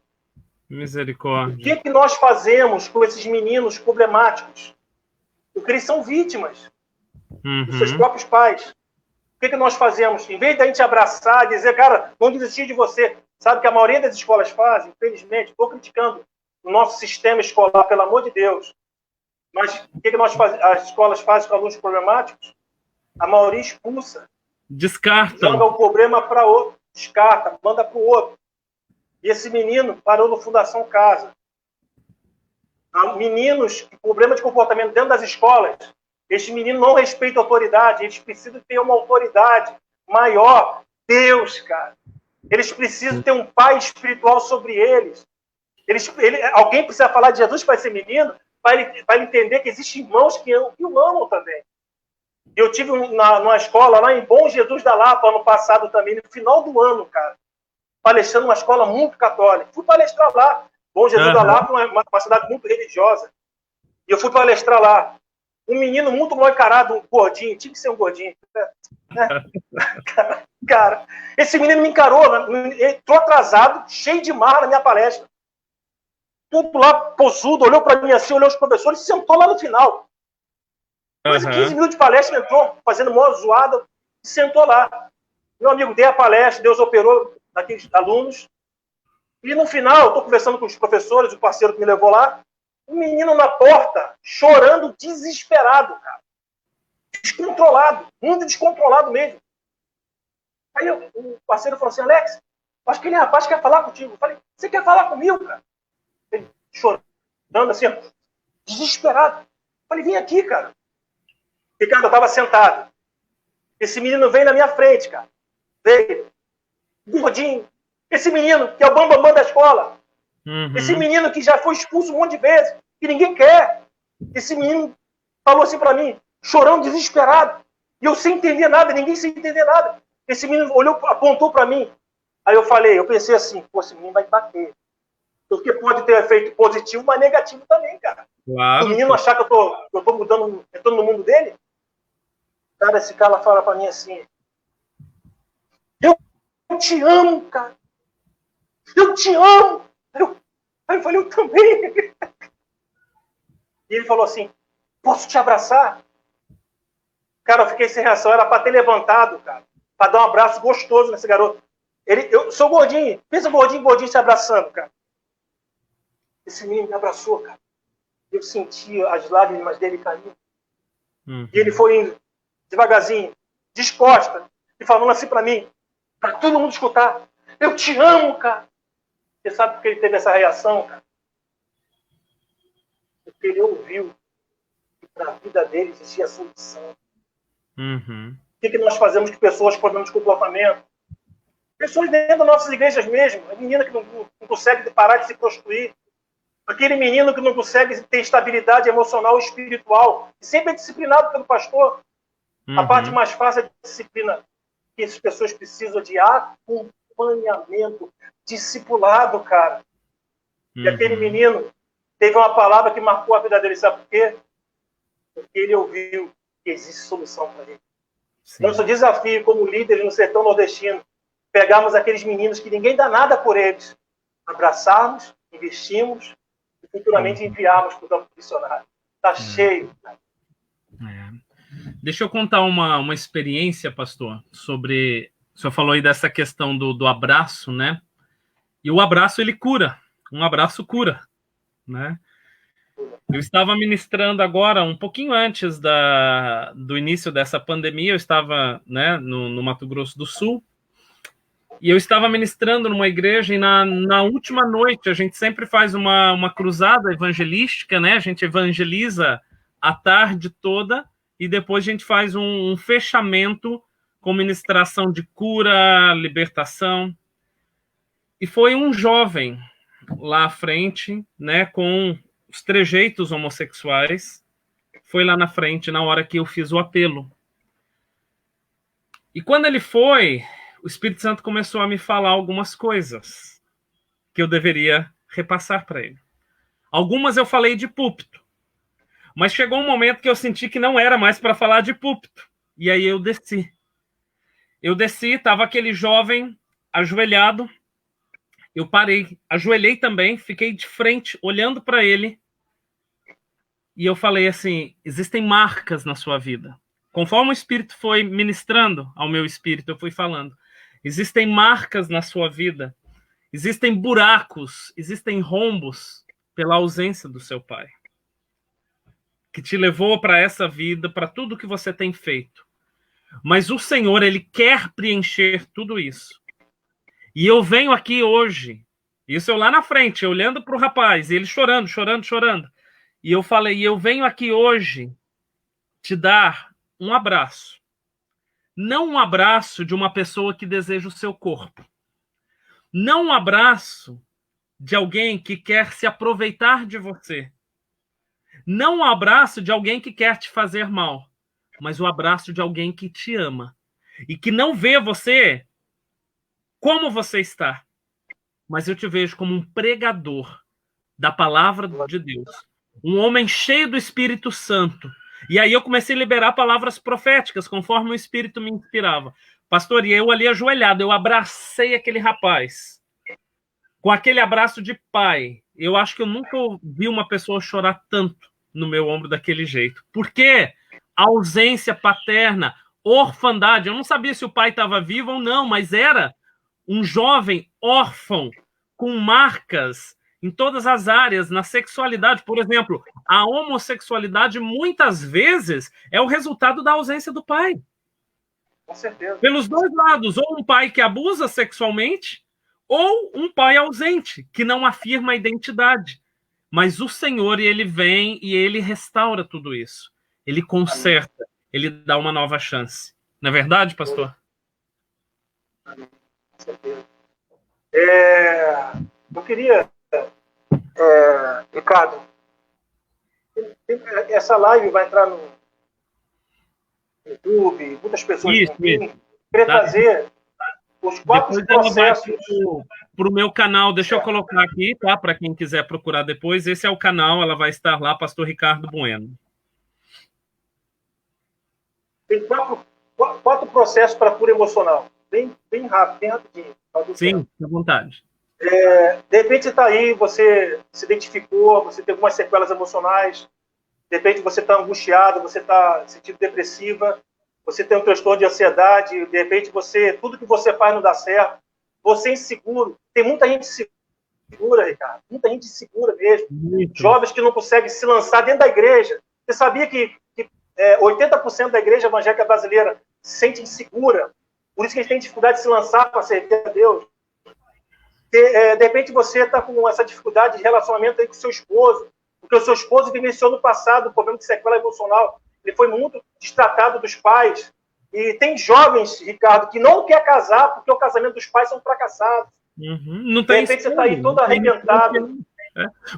Misericórdia.
O que nós fazemos com esses meninos problemáticos? Porque eles são vítimas dos seus próprios pais. O que nós fazemos? Em vez da gente abraçar e dizer, cara, vamos desistir de você. Sabe que a maioria das escolas fazem, infelizmente, estou criticando o nosso sistema escolar, pelo amor de Deus. Mas o que as escolas fazem com alunos problemáticos? A maioria expulsa.
Descarta.
Joga o problema para outro. Descarta, manda para o outro. E esse menino parou no Fundação Casa. Há meninos com problema de comportamento dentro das escolas. Este menino não respeita a autoridade. Eles precisam ter uma autoridade maior. Deus, cara. Eles precisam ter um pai espiritual sobre eles. Alguém precisa falar de Jesus para esse menino, para ele entender que existem irmãos que o amam também. Eu tive numa escola lá em Bom Jesus da Lapa, ano passado também, no final do ano, cara, palestrando numa escola muito católica. Fui palestrar lá. Bom Jesus da Lapa, uma cidade muito religiosa. E eu fui palestrar lá. Um menino muito mal encarado, um gordinho, tinha que ser um gordinho. Né? Cara, esse menino me encarou, entrou atrasado, cheio de marra na minha palestra. Tudo lá, posudo, olhou para mim assim, olhou os professores e sentou lá no final. Depois de 15 minutos de palestra, entrou fazendo maior zoada e sentou lá. Meu amigo, dei a palestra, Deus operou naqueles alunos. E no final, estou conversando com os professores, o parceiro que me levou lá, um menino na porta, chorando, desesperado, cara. Descontrolado, muito descontrolado mesmo. Aí o parceiro falou assim, Alex, acho que aquele rapaz quer falar contigo. Eu falei, você quer falar comigo, cara? Ele chorando assim, desesperado. Eu falei, vem aqui, cara. Ricardo, eu estava sentado. Esse menino veio na minha frente, cara. Veio. Gordinho. Esse menino que é o bambambam da escola. Esse menino que já foi expulso um monte de vezes, que ninguém quer. Esse menino falou assim para mim, chorando, desesperado. E eu sem entender nada, ninguém sem entender nada. Esse menino olhou, apontou para mim. Aí eu pensei assim, pô, esse menino vai bater. Porque pode ter efeito positivo, mas negativo também, cara.
Claro.
O menino achar que eu tô mudando, entrando no mundo dele. Cara, esse cara fala para mim assim, eu te amo, cara. Eu te amo. Aí eu falei, eu também. E ele falou assim, posso te abraçar? Cara, eu fiquei sem reação, era para ter levantado, cara, para dar um abraço gostoso nesse garoto. Eu sou gordinho, pensa gordinho se abraçando, cara. Esse menino me abraçou, cara. Eu senti as lágrimas dele caindo. E ele foi indo, devagarzinho, descosta, e falando assim para mim, para todo mundo escutar, eu te amo, cara. Você sabe por que ele teve essa reação, cara? Porque ele ouviu que para a vida dele existia solução. O que nós fazemos com pessoas com problemas de comportamento? Pessoas dentro das nossas igrejas mesmo. A menina que não consegue parar de se prostituir. Aquele menino que não consegue ter estabilidade emocional e espiritual. E sempre é disciplinado pelo pastor. A parte mais fácil é a disciplina. Que essas pessoas precisam de acompanhamento, discipulado, cara. E aquele menino teve uma palavra que marcou a vida dele. Sabe por quê? Porque ele ouviu que existe solução para ele. Sim. Nosso desafio como líderes no sertão nordestino, pegarmos aqueles meninos que ninguém dá nada por eles, abraçarmos, investimos e futuramente enviarmos para o campo missionário. Está cheio.
Deixa eu contar uma experiência, pastor, sobre... O senhor falou aí dessa questão do abraço, né? E o abraço, ele cura. Um abraço cura, né? Eu estava ministrando agora, um pouquinho antes do início dessa pandemia, eu estava, né, no Mato Grosso do Sul, e eu estava ministrando numa igreja, e na última noite, a gente sempre faz uma cruzada evangelística, né? A gente evangeliza a tarde toda, e depois a gente faz um fechamento com ministração de cura, libertação. E foi um jovem lá à frente, né, com os trejeitos homossexuais, foi lá na frente na hora que eu fiz o apelo. E quando ele foi, o Espírito Santo começou a me falar algumas coisas que eu deveria repassar para ele. Algumas eu falei de púlpito, mas chegou um momento que eu senti que não era mais para falar de púlpito. E aí eu desci. Estava aquele jovem ajoelhado. Eu parei, ajoelhei também, fiquei de frente, olhando para ele, e eu falei assim, existem marcas na sua vida. Conforme o Espírito foi ministrando ao meu espírito, eu fui falando, existem marcas na sua vida, existem buracos, existem rombos pela ausência do seu pai, que te levou para essa vida, para tudo que você tem feito. Mas o Senhor, Ele quer preencher tudo isso. E eu venho aqui hoje, isso eu lá na frente, olhando para o rapaz, e ele chorando. E eu falei, eu venho aqui hoje te dar um abraço. Não um abraço de uma pessoa que deseja o seu corpo. Não um abraço de alguém que quer se aproveitar de você. Não um abraço de alguém que quer te fazer mal, mas o abraço de alguém que te ama e que não vê você como você está, mas eu te vejo como um pregador da palavra de Deus, um homem cheio do Espírito Santo. E aí eu comecei a liberar palavras proféticas, conforme o Espírito me inspirava. Pastor, e eu ali ajoelhado, eu abracei aquele rapaz, com aquele abraço de pai. Eu acho que eu nunca vi uma pessoa chorar tanto no meu ombro daquele jeito. Por quê? ausência paterna, orfandade. Eu não sabia se o pai estava vivo ou não, mas era um jovem órfão, com marcas em todas as áreas, na sexualidade. Por exemplo, a homossexualidade muitas vezes é o resultado da ausência do pai.
Com certeza.
Pelos dois lados, ou um pai que abusa sexualmente, ou um pai ausente, que não afirma a identidade. Mas o Senhor, ele vem e ele restaura tudo isso. Ele conserta, ele dá uma nova chance. Não é verdade, pastor?
Amém. Com certeza. Eu queria, Ricardo, essa live vai entrar no YouTube, muitas pessoas
isso.
queria trazer os 4 processos.
Para o meu canal, deixa eu colocar aqui, tá? Para quem quiser procurar depois, esse é o canal, ela vai estar lá, Pastor Ricardo Bueno.
Tem 4 processos para cura emocional. Bem rápido, bem rapidinho.
Sim, fique à vontade.
De repente você está aí, você se identificou, você tem algumas sequelas emocionais, de repente você está angustiado, você está sentindo depressiva, você tem um transtorno de ansiedade, de repente tudo que você faz não dá certo, você é inseguro. Tem muita gente insegura, Ricardo, muita gente insegura mesmo. Muito. Jovens que não conseguem se lançar dentro da igreja. Você sabia que 80% da igreja evangélica brasileira se sente insegura? Por isso que a gente tem dificuldade de se lançar para servir a Deus. De repente você está com essa dificuldade de relacionamento aí com o seu esposo, porque o seu esposo vivenciou no passado um problema de sequela emocional. Ele foi muito destratado dos pais. E tem jovens, Ricardo, que não quer casar porque o casamento dos pais são fracassados.
Não tem.
De repente você está aí todo arrebentado.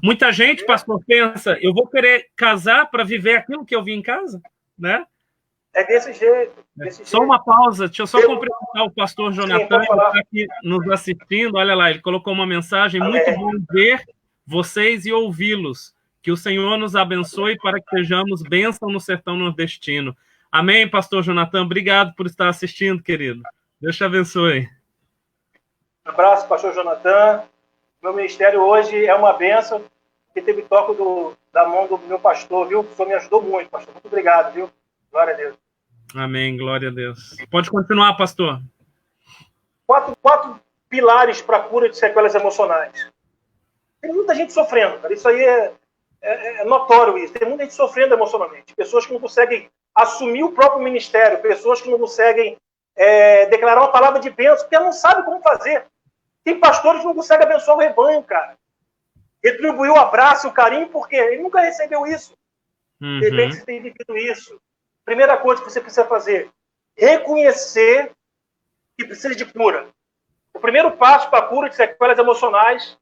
Muita gente, pastor, pensa, eu vou querer casar para viver aquilo que eu vi em casa, né?
É desse jeito.
Só uma pausa, deixa eu só cumprimentar o pastor Jonathan, que está aqui nos assistindo. Olha lá, ele colocou uma mensagem. Muito bom ver vocês e ouvi-los. Que o Senhor nos abençoe para que sejamos bênção no sertão nordestino. Amém, pastor Jonathan? Obrigado por estar assistindo, querido. Deus te abençoe.
Um abraço, pastor Jonathan. Meu ministério hoje é uma bênção, que teve toque da mão do meu pastor, viu? O senhor me ajudou muito, pastor. Muito obrigado, viu? Glória a Deus.
Amém, glória a Deus. Pode continuar, pastor.
4 pilares para a cura de sequelas emocionais. Tem muita gente sofrendo, cara. Isso aí é notório isso. Tem muita gente sofrendo emocionalmente. Pessoas que não conseguem assumir o próprio ministério, pessoas que não conseguem declarar uma palavra de bênção, porque não sabem como fazer. Tem pastores que não conseguem abençoar o rebanho, cara. Retribuir o abraço, o carinho, porque ele nunca recebeu isso. De repente você tem vivido isso. Primeira coisa que você precisa fazer, reconhecer que precisa de cura. O primeiro passo para a cura de sequelas emocionais,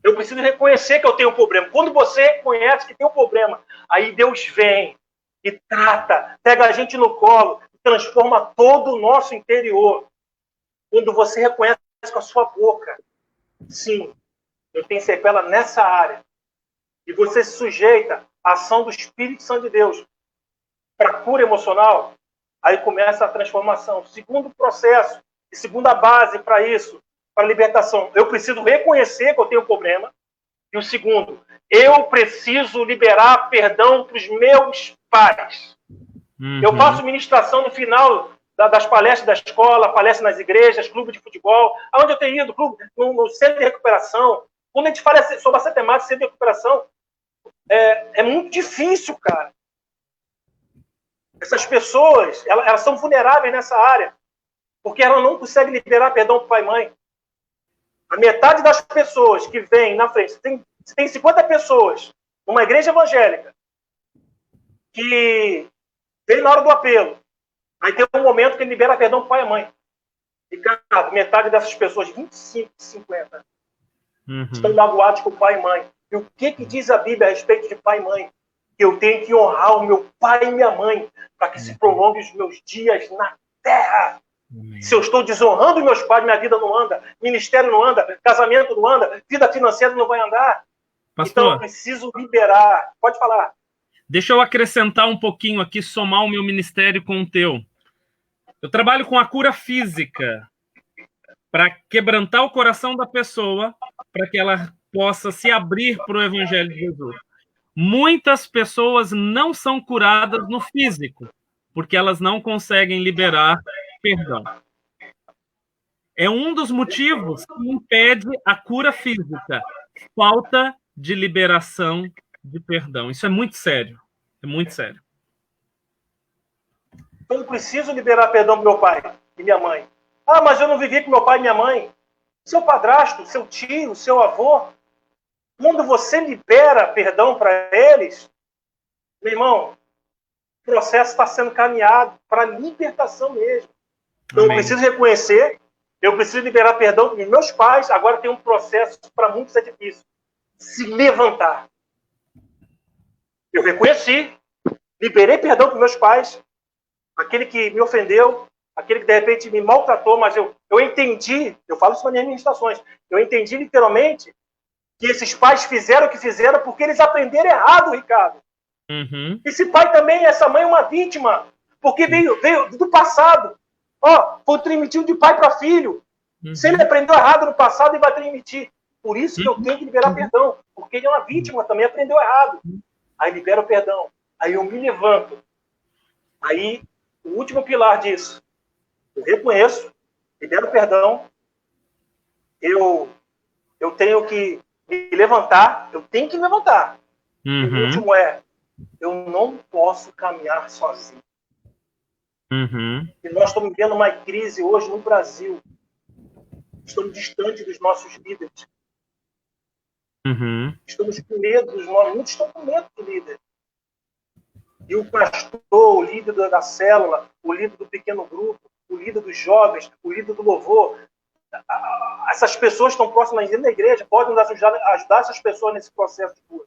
eu preciso reconhecer que eu tenho um problema. Quando você reconhece que tem um problema, aí Deus vem e trata, pega a gente no colo, transforma todo o nosso interior. Quando você reconhece com a sua boca, sim, eu tenho sequela nessa área, e você se sujeita à ação do Espírito Santo de Deus para a cura emocional, aí começa a transformação. Segundo processo, e segunda base para isso, para a libertação, eu preciso reconhecer que eu tenho um problema. E o segundo, eu preciso liberar perdão para os meus pais. Eu faço ministração no final das palestras da escola, palestras nas igrejas, clube de futebol, aonde eu tenho ido, no centro de recuperação. Quando a gente fala sobre essa temática, centro de recuperação, é muito difícil, cara. Essas pessoas, elas são vulneráveis nessa área, porque elas não conseguem liberar perdão para o pai e mãe. A metade das pessoas que vêm na frente, tem 50 pessoas numa igreja evangélica que vem na hora do apelo, aí tem um momento que ele libera perdão para o pai e mãe. E, cara, metade dessas pessoas, 25, 50, estão magoados com o pai e mãe. E o que diz a Bíblia a respeito de pai e mãe? Que eu tenho que honrar o meu pai e minha mãe para que se prolongue os meus dias na terra. Se eu estou desonrando meus pais, minha vida não anda, ministério não anda, casamento não anda, vida financeira não vai andar. Pastor, então eu preciso liberar. Pode falar.
Deixa eu acrescentar um pouquinho aqui, somar o meu ministério com o teu. Eu trabalho com a cura física para quebrantar o coração da pessoa, para que ela possa se abrir para o Evangelho de Jesus. Muitas pessoas não são curadas no físico, porque elas não conseguem liberar perdão. É um dos motivos que impede a cura física, falta de liberação de perdão. Isso é muito sério, é muito sério.
Eu não preciso liberar perdão para meu pai e minha mãe. Ah, mas eu não vivi com meu pai e minha mãe. Seu padrasto, seu tio, seu avô. Quando você libera perdão para eles, meu irmão, o processo está sendo caminhado para libertação mesmo. Então, eu preciso reconhecer, eu preciso liberar perdão para meus pais. Agora tem um processo que para muitos é difícil. Se levantar. Eu reconheci, liberei perdão para meus pais, aquele que me ofendeu, aquele que de repente me maltratou, mas eu entendi, eu falo isso nas minhas ministrações, eu entendi literalmente que esses pais fizeram o que fizeram porque eles aprenderam errado, Ricardo.
Uhum.
Esse pai também, essa mãe é uma vítima, porque veio do passado. Ó, foi transmitido de pai para filho.
Uhum.
Se ele aprendeu errado no passado, ele vai transmitir. Por isso que eu tenho que liberar perdão, porque ele é uma vítima, também aprendeu errado. Aí libera o perdão, aí eu me levanto. Aí, o último pilar disso, eu reconheço, libero perdão, eu tenho que me levantar, eu tenho que me levantar.
Uhum.
O último é, eu não posso caminhar sozinho.
Uhum.
E nós estamos vivendo uma crise hoje no Brasil. Estamos distantes dos nossos líderes.
Uhum.
Estamos com medo dos nossos, muitos estão com medo do líder. E o pastor, o líder da célula, o líder do pequeno grupo, o líder dos jovens, o líder do louvor, essas pessoas estão próximas da igreja, podem nos ajudar essas pessoas nesse processo de cura.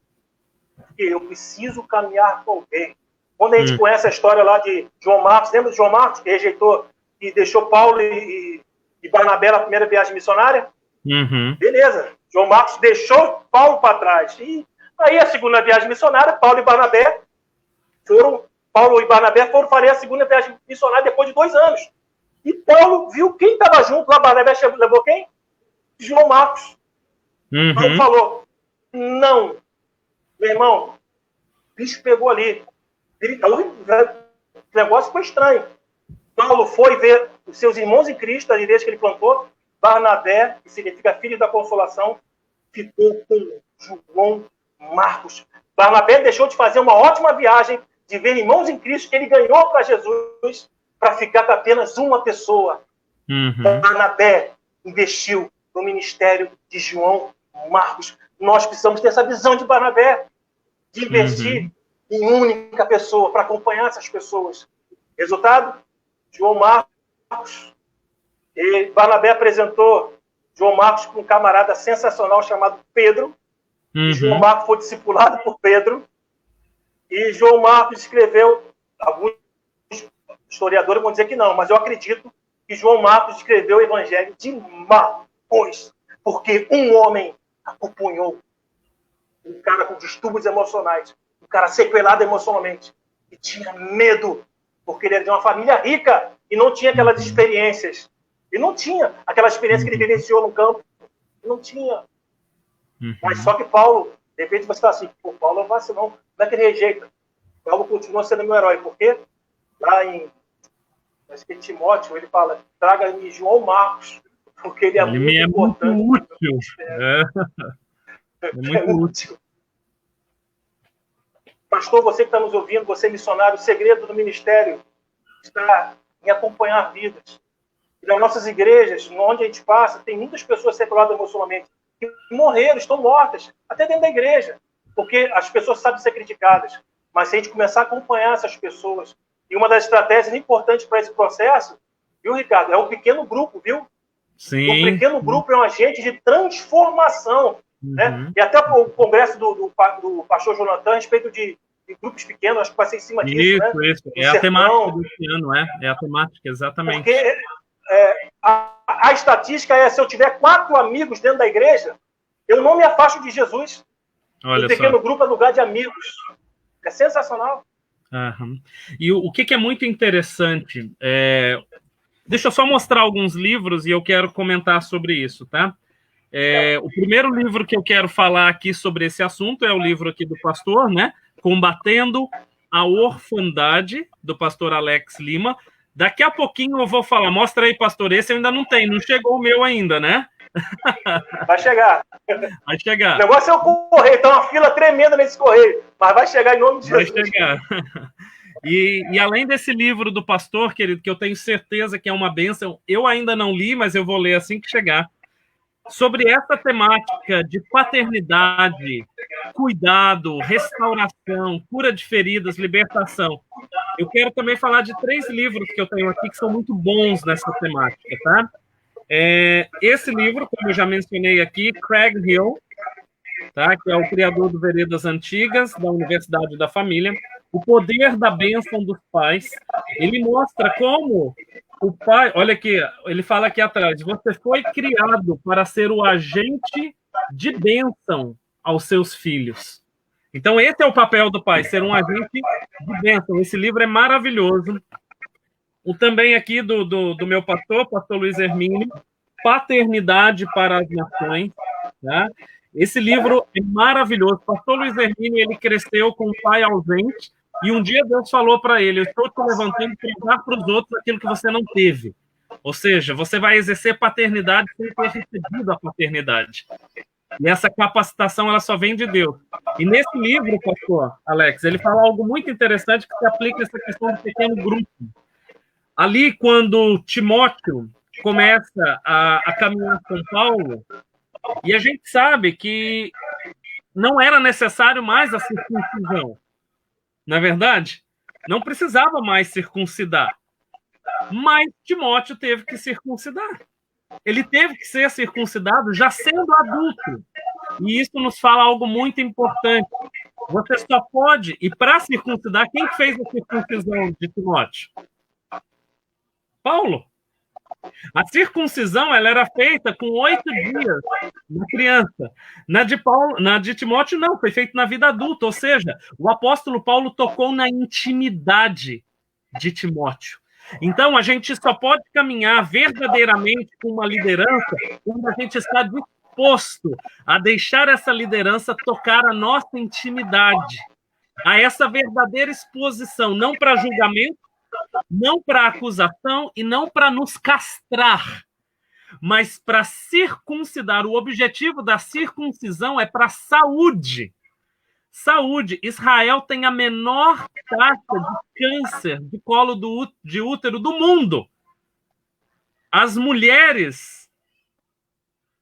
Porque eu preciso caminhar com alguém. Quando a gente conhece a história lá de João Marcos, lembra de João Marcos, que rejeitou e deixou Paulo e Barnabé na primeira viagem missionária?
Uhum.
Beleza. João Marcos deixou Paulo para trás. E aí a segunda viagem missionária, Paulo e Barnabé foram fazer a segunda viagem missionária depois de 2 anos. E Paulo viu quem estava junto lá, Barnabé levou quem? João Marcos.
Uhum.
Paulo falou, não, meu irmão, o bicho pegou ali. O negócio foi estranho. Paulo foi ver os seus irmãos em Cristo, a igreja que ele plantou. Barnabé, que significa filho da consolação, ficou com João Marcos. Barnabé deixou de fazer uma ótima viagem, de ver irmãos em Cristo que ele ganhou para Jesus, para ficar com apenas uma pessoa.
Uhum.
Barnabé investiu no ministério de João Marcos. Nós precisamos ter essa visão de Barnabé, de investir em única pessoa, para acompanhar essas pessoas. Resultado? João Marcos. E Barnabé apresentou João Marcos com um camarada sensacional chamado Pedro.
Uhum.
João Marcos foi discipulado por Pedro. E João Marcos escreveu, alguns historiadores vão dizer que não, mas eu acredito que João Marcos escreveu o Evangelho de Marcos, porque um homem acompanhou um cara com distúrbios emocionais, um cara sequelado emocionalmente, que tinha medo, porque ele era de uma família rica e não tinha aquelas experiências. E não tinha aquela experiência que ele vivenciou no campo. Não tinha.
Uhum.
Mas só que Paulo, de repente você fala assim, pô, Paulo é um vacilão, não é que ele rejeita. Paulo continua sendo meu herói, porque lá em Timóteo, ele fala, traga-me João Marcos, porque ele é muito importante.
Muito útil. É muito útil.
Pastor, você que está nos ouvindo, você é missionário, o segredo do ministério está em acompanhar vidas. E nas nossas igrejas, onde a gente passa, tem muitas pessoas seculadas emocionalmente que morreram, estão mortas, até dentro da igreja, porque as pessoas sabem ser criticadas. Mas se a gente começar a acompanhar essas pessoas, e uma das estratégias importantes para esse processo, viu, Ricardo, é o pequeno grupo, viu?
Sim.
O pequeno grupo é um agente de transformação. Né? E até o congresso do pastor Jonathan a respeito de grupos pequenos, acho que vai ser em cima disso.
Isso. É a temática desse ano, é a temática, exatamente.
Porque a estatística é, se eu tiver 4 amigos dentro da igreja, eu não me afasto de Jesus.
Olha
o pequeno grupo é lugar de amigos. É sensacional.
Uhum. E o que é muito interessante, deixa eu só mostrar alguns livros e eu quero comentar sobre isso, tá? O primeiro livro que eu quero falar aqui sobre esse assunto é o livro aqui do pastor, né? Combatendo A Orfandade, do pastor Alex Lima. Daqui a pouquinho eu vou falar. Mostra aí, pastor, esse eu ainda não tenho. Não chegou o meu ainda, né?
Vai chegar.
Vai chegar.
O negócio é o correio. Tá uma fila tremenda nesse correio. Mas vai chegar em nome de Jesus.
Vai chegar. E além desse livro do pastor, querido, que eu tenho certeza que é uma bênção, eu ainda não li, mas eu vou ler assim que chegar. Sobre essa temática de paternidade, cuidado, restauração, cura de feridas, libertação. Eu quero também falar de 3 livros que eu tenho aqui que são muito bons nessa temática, tá? Esse livro, como eu já mencionei aqui, Craig Hill, tá? Que é o criador do Veredas Antigas, da Universidade da Família, O Poder da Bênção dos Pais. Ele mostra como o pai, olha aqui, ele fala aqui atrás, você foi criado para ser o agente de bênção aos seus filhos. Então, esse é o papel do pai, ser um agente de bênção. Esse livro é maravilhoso. O também aqui do meu pastor Luiz Hermínio, Paternidade para as Nações. Tá? Esse livro é maravilhoso. O pastor Luiz Hermínio, ele cresceu com um pai ausente, e um dia Deus falou para ele, eu estou te levantando para dar para os outros aquilo que você não teve. Ou seja, você vai exercer paternidade sem ter recebido a paternidade. E essa capacitação, ela só vem de Deus. E nesse livro, pastor Alex, ele fala algo muito interessante que se aplica a essa questão do pequeno grupo. Ali, quando Timóteo começa a caminhar com Paulo, e a gente sabe que não era necessário mais a circuncisão. Na verdade, não precisava mais circuncidar. Mas Timóteo teve que circuncidar. Ele teve que ser circuncidado já sendo adulto. E isso nos fala algo muito importante. Você só pode, e para circuncidar, quem fez a circuncisão de Timóteo? Paulo. A circuncisão, ela era feita com 8 dias na criança. Na de Timóteo, não, foi feita na vida adulta. Ou seja, o apóstolo Paulo tocou na intimidade de Timóteo. Então, a gente só pode caminhar verdadeiramente com uma liderança quando a gente está disposto a deixar essa liderança tocar a nossa intimidade, a essa verdadeira exposição, não para julgamento, não para acusação e não para nos castrar, mas para circuncidar. O objetivo da circuncisão é para saúde. Saúde. Israel tem a menor taxa de câncer de colo de útero do mundo. As mulheres,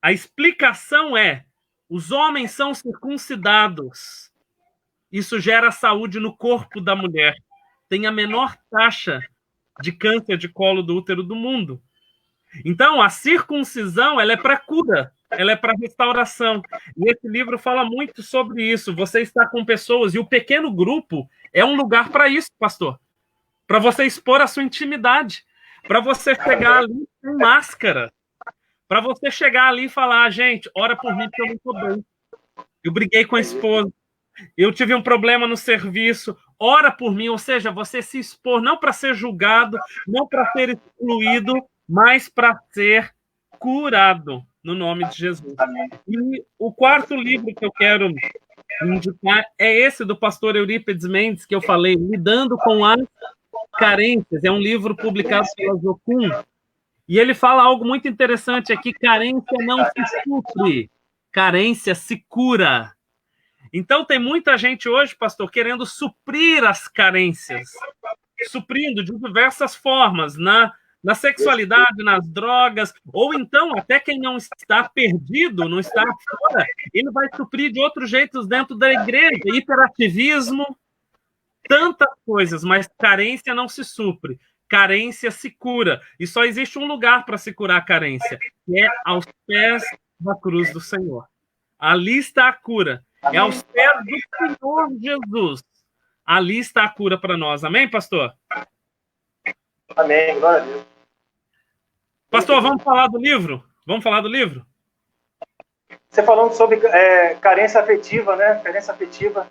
a explicação é, os homens são circuncidados. Isso gera saúde no corpo da mulher. Tem a menor taxa de câncer de colo do útero do mundo. Então, a circuncisão, ela é para cura, ela é para restauração. E esse livro fala muito sobre isso. Você está com pessoas, e o pequeno grupo é um lugar para isso, pastor. Para você expor a sua intimidade. Para você chegar ali sem máscara. Para você chegar ali e falar, gente, ora por mim que eu não estou bem. Eu briguei com a esposa. Eu tive um problema no serviço, ora por mim, ou seja, você se expor não para ser julgado, não para ser excluído, mas para ser curado, no nome de Jesus. E o 4º livro que eu quero indicar é esse do pastor Eurípides Mendes, que eu falei, Lidando com as Carências. É um livro publicado pela Jocum, e ele fala algo muito interessante aqui, carência não se supre, carência se cura. Então, tem muita gente hoje, pastor, querendo suprir as carências, suprindo de diversas formas, na sexualidade, nas drogas, ou então, até quem não está perdido, não está fora, ele vai suprir de outros jeitos dentro da igreja, hiperativismo, tantas coisas, mas carência não se supre, carência se cura, e só existe um lugar para se curar a carência, que é aos pés da cruz do Senhor. Ali está a cura. É aos pés do Senhor Jesus. Ali está a cura para nós. Amém, pastor?
Amém, glória a Deus.
Pastor, vamos falar do livro? Vamos falar do livro?
Você falando sobre carência afetiva, né? Carência afetiva.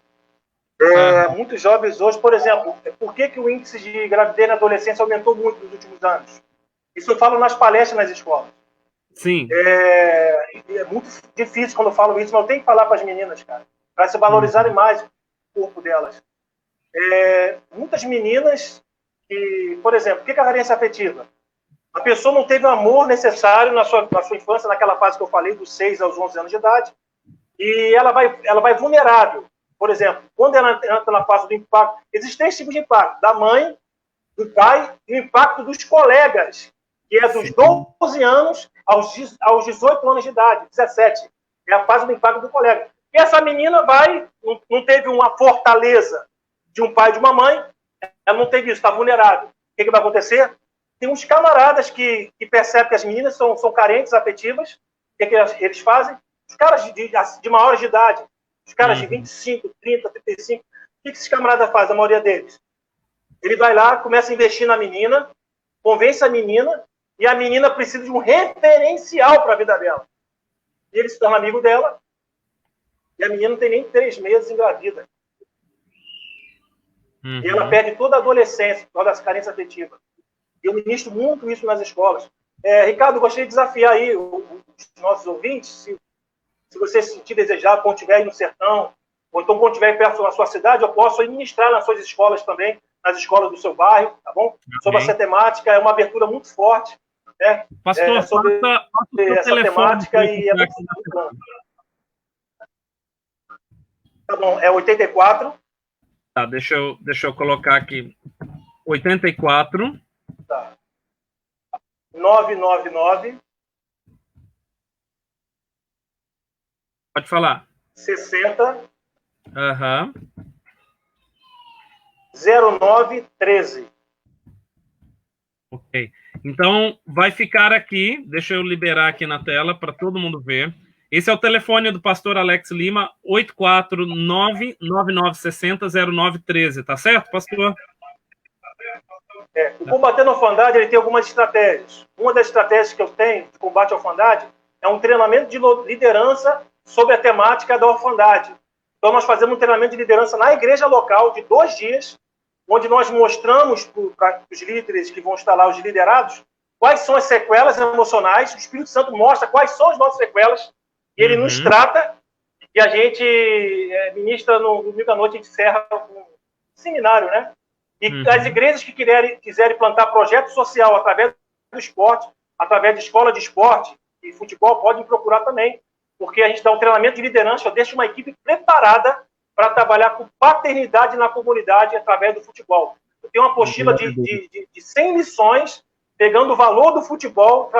Muitos jovens hoje, por exemplo, por que o índice de gravidez na adolescência aumentou muito nos últimos anos? Isso eu falo nas palestras nas escolas.
Sim.
É muito difícil quando eu falo isso, mas eu tenho que falar para as meninas, cara, para se valorizarem mais o corpo delas. muitas meninas que, por exemplo, o que é a carência afetiva? A pessoa não teve o amor necessário na sua infância, naquela fase que eu falei, dos 6 aos 11 anos de idade, e ela vai vulnerável. Por exemplo, quando ela entra na fase do impacto, existem 3 tipos de impacto: da mãe, do pai e o impacto dos colegas, que é dos 12 anos aos 18 anos de idade, 17. É a fase do impacto do colega. E essa menina não teve uma fortaleza de um pai e de uma mãe, ela não teve isso, está vulnerável. O que vai acontecer? Tem uns camaradas que percebem que as meninas são carentes afetivas. O que eles fazem? Os caras de maiores de idade, os caras de 25, 30, 35, o que esses camaradas fazem, a maioria deles? Ele vai lá, começa a investir na menina, convence a menina, e a menina precisa de um referencial para a vida dela. E ele se torna amigo dela, e a menina não tem nem 3 meses engravida. E ela perde toda a adolescência, toda essa carência afetiva. E eu ministro muito isso nas escolas. Ricardo, eu gostaria de desafiar aí os nossos ouvintes, se você se sentir desejado, quando estiver aí no sertão, ou então quando estiver perto da sua cidade, eu posso ministrar nas suas escolas também, nas escolas do seu bairro, tá bom? Sobre essa temática, é uma abertura muito forte, né?
Pastor,
sobre essa temática e é muito importante. Tá bom, é 84.
Tá, deixa eu colocar aqui. 84.
Tá. 999.
Pode falar.
60.
Aham.
0913.
Ok. Então, vai ficar aqui. Deixa eu liberar aqui na tela para todo mundo ver. Esse é o telefone do pastor Alex Lima, 849-9960-0913. Tá certo, pastor?
O Combatendo a Orfandade, ele tem algumas estratégias. Uma das estratégias que eu tenho de combate à orfandade é um treinamento de liderança sobre a temática da orfandade. Então, nós fazemos um treinamento de liderança na igreja local de 2 dias, onde nós mostramos para os líderes que vão estar lá, os liderados, quais são as sequelas emocionais. O Espírito Santo mostra quais são as nossas sequelas, e ele nos trata, e a gente ministra no domingo à noite, a gente encerra um seminário, né? E as igrejas que quiserem plantar projeto social através do esporte, através de escola de esporte e futebol, podem procurar também, porque a gente dá um treinamento de liderança, eu deixo uma equipe preparada para trabalhar com paternidade na comunidade através do futebol. Eu tenho uma apostila de 100 lições, pegando o valor do futebol,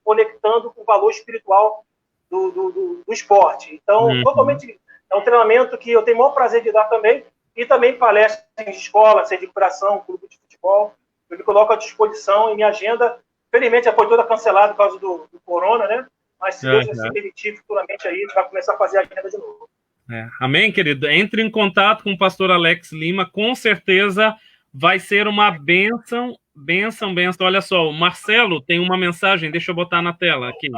conectando com o valor espiritual do esporte. Então, totalmente, é um treinamento que eu tenho o maior prazer de dar também, e também palestras em escola, seja de curação, clube de futebol. Eu me coloco à disposição e minha agenda, felizmente, já foi toda cancelada por causa do corona, né? Mas se Deus assim permitir, futuramente aí, a gente vai começar a fazer a agenda de novo.
Amém, querido? Entre em contato com o pastor Alex Lima, com certeza vai ser uma bênção. Olha só, o Marcelo tem uma mensagem, deixa eu botar na tela aqui.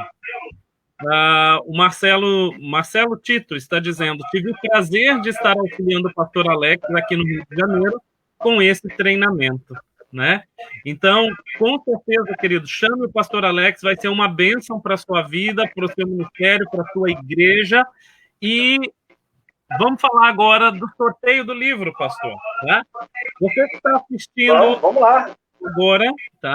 O Marcelo Tito está dizendo: tive o prazer de estar auxiliando o pastor Alex aqui no Rio de Janeiro com esse treinamento, né? Então, com certeza, querido, chame o pastor Alex, vai ser uma bênção para a sua vida, para o seu ministério, para a sua igreja. E vamos falar agora do sorteio do livro, pastor, né? Você que está assistindo
vamos lá
agora, tá?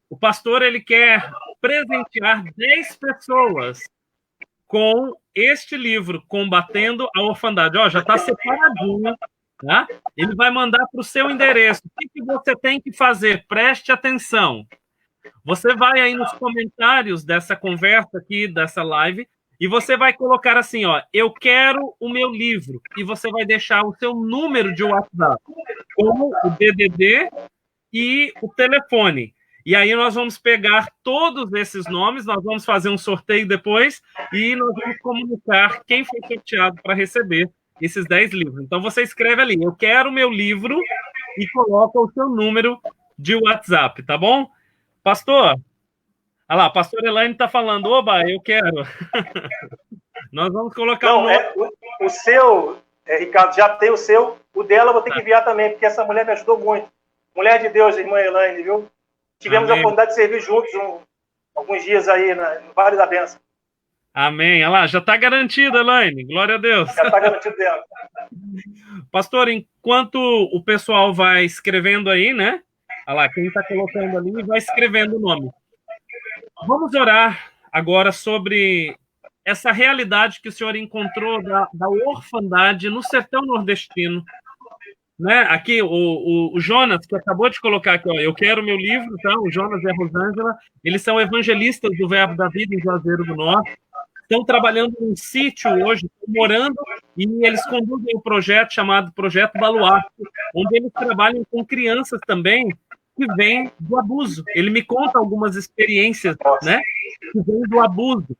O pastor, ele quer presentear 10 pessoas com este livro, Combatendo a Orfandade. Já está separadinho, tá? Ele vai mandar para o seu endereço. O que você tem que fazer? Preste atenção. Você vai aí nos comentários dessa conversa aqui, dessa live, e você vai colocar assim, eu quero o meu livro, e você vai deixar o seu número de WhatsApp, como o DDD e o telefone. E aí nós vamos pegar todos esses nomes, nós vamos fazer um sorteio depois e nós vamos comunicar quem foi sorteado para receber esses 10 livros. Então você escreve ali, eu quero o meu livro, e coloca o seu número de WhatsApp, tá bom? Pastor, olha lá, a pastora Elaine está falando, oba, eu quero. Nós vamos colocar
o seu, Ricardo, já tem o seu, o dela eu vou ter que enviar também, porque essa mulher me ajudou muito. Mulher de Deus, irmã Elaine, viu? Tivemos a oportunidade de servir juntos alguns dias aí no Vale da Bênção.
Amém. Olha lá, já está garantido, Elaine. Glória a Deus.
Já está garantido dela.
Pastor, enquanto o pessoal vai escrevendo aí, né? Olha lá, quem está colocando ali vai escrevendo o nome. Vamos orar agora sobre essa realidade que o senhor encontrou da orfandade no sertão nordestino. Né? Aqui, o Jonas, que acabou de colocar aqui, ó, eu quero meu livro, tá? O Jonas e a Rosângela, eles são evangelistas do Verbo da Vida em Juazeiro do Norte, estão trabalhando num sítio hoje, morando, e eles conduzem um projeto chamado Projeto Baluarte, onde eles trabalham com crianças também que vêm do abuso. Ele me conta algumas experiências, né, que vêm do abuso.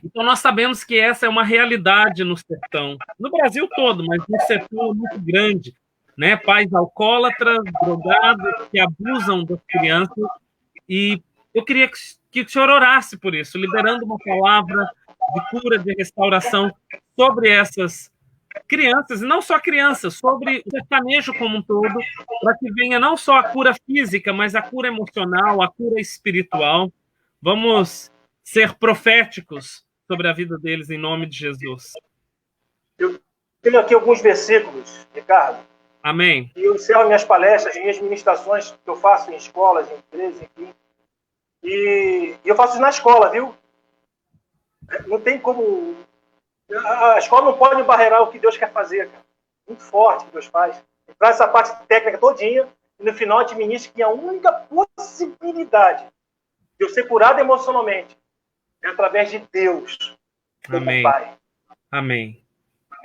Então, nós sabemos que essa é uma realidade no sertão, no Brasil todo, mas no sertão é muito grande, né? Pais alcoólatras, drogados, que abusam das crianças, e eu queria que o senhor orasse por isso, liberando uma palavra de cura, de restauração sobre essas crianças, e não só crianças, sobre o sertanejo como um todo, para que venha não só a cura física, mas a cura emocional, a cura espiritual. Vamos ser proféticos sobre a vida deles, em nome de Jesus.
Eu tenho aqui alguns versículos, Ricardo.
Amém.
E eu encerro minhas palestras, minhas ministrações que eu faço em escolas, em empresas, enfim. E eu faço isso na escola, viu? Não tem como... A escola não pode embarrear o que Deus quer fazer, cara. Muito forte que Deus faz. Traz essa parte técnica todinha e no final administra que a única possibilidade de eu ser curado emocionalmente é através de Deus,
Amém.
como Pai.
Amém.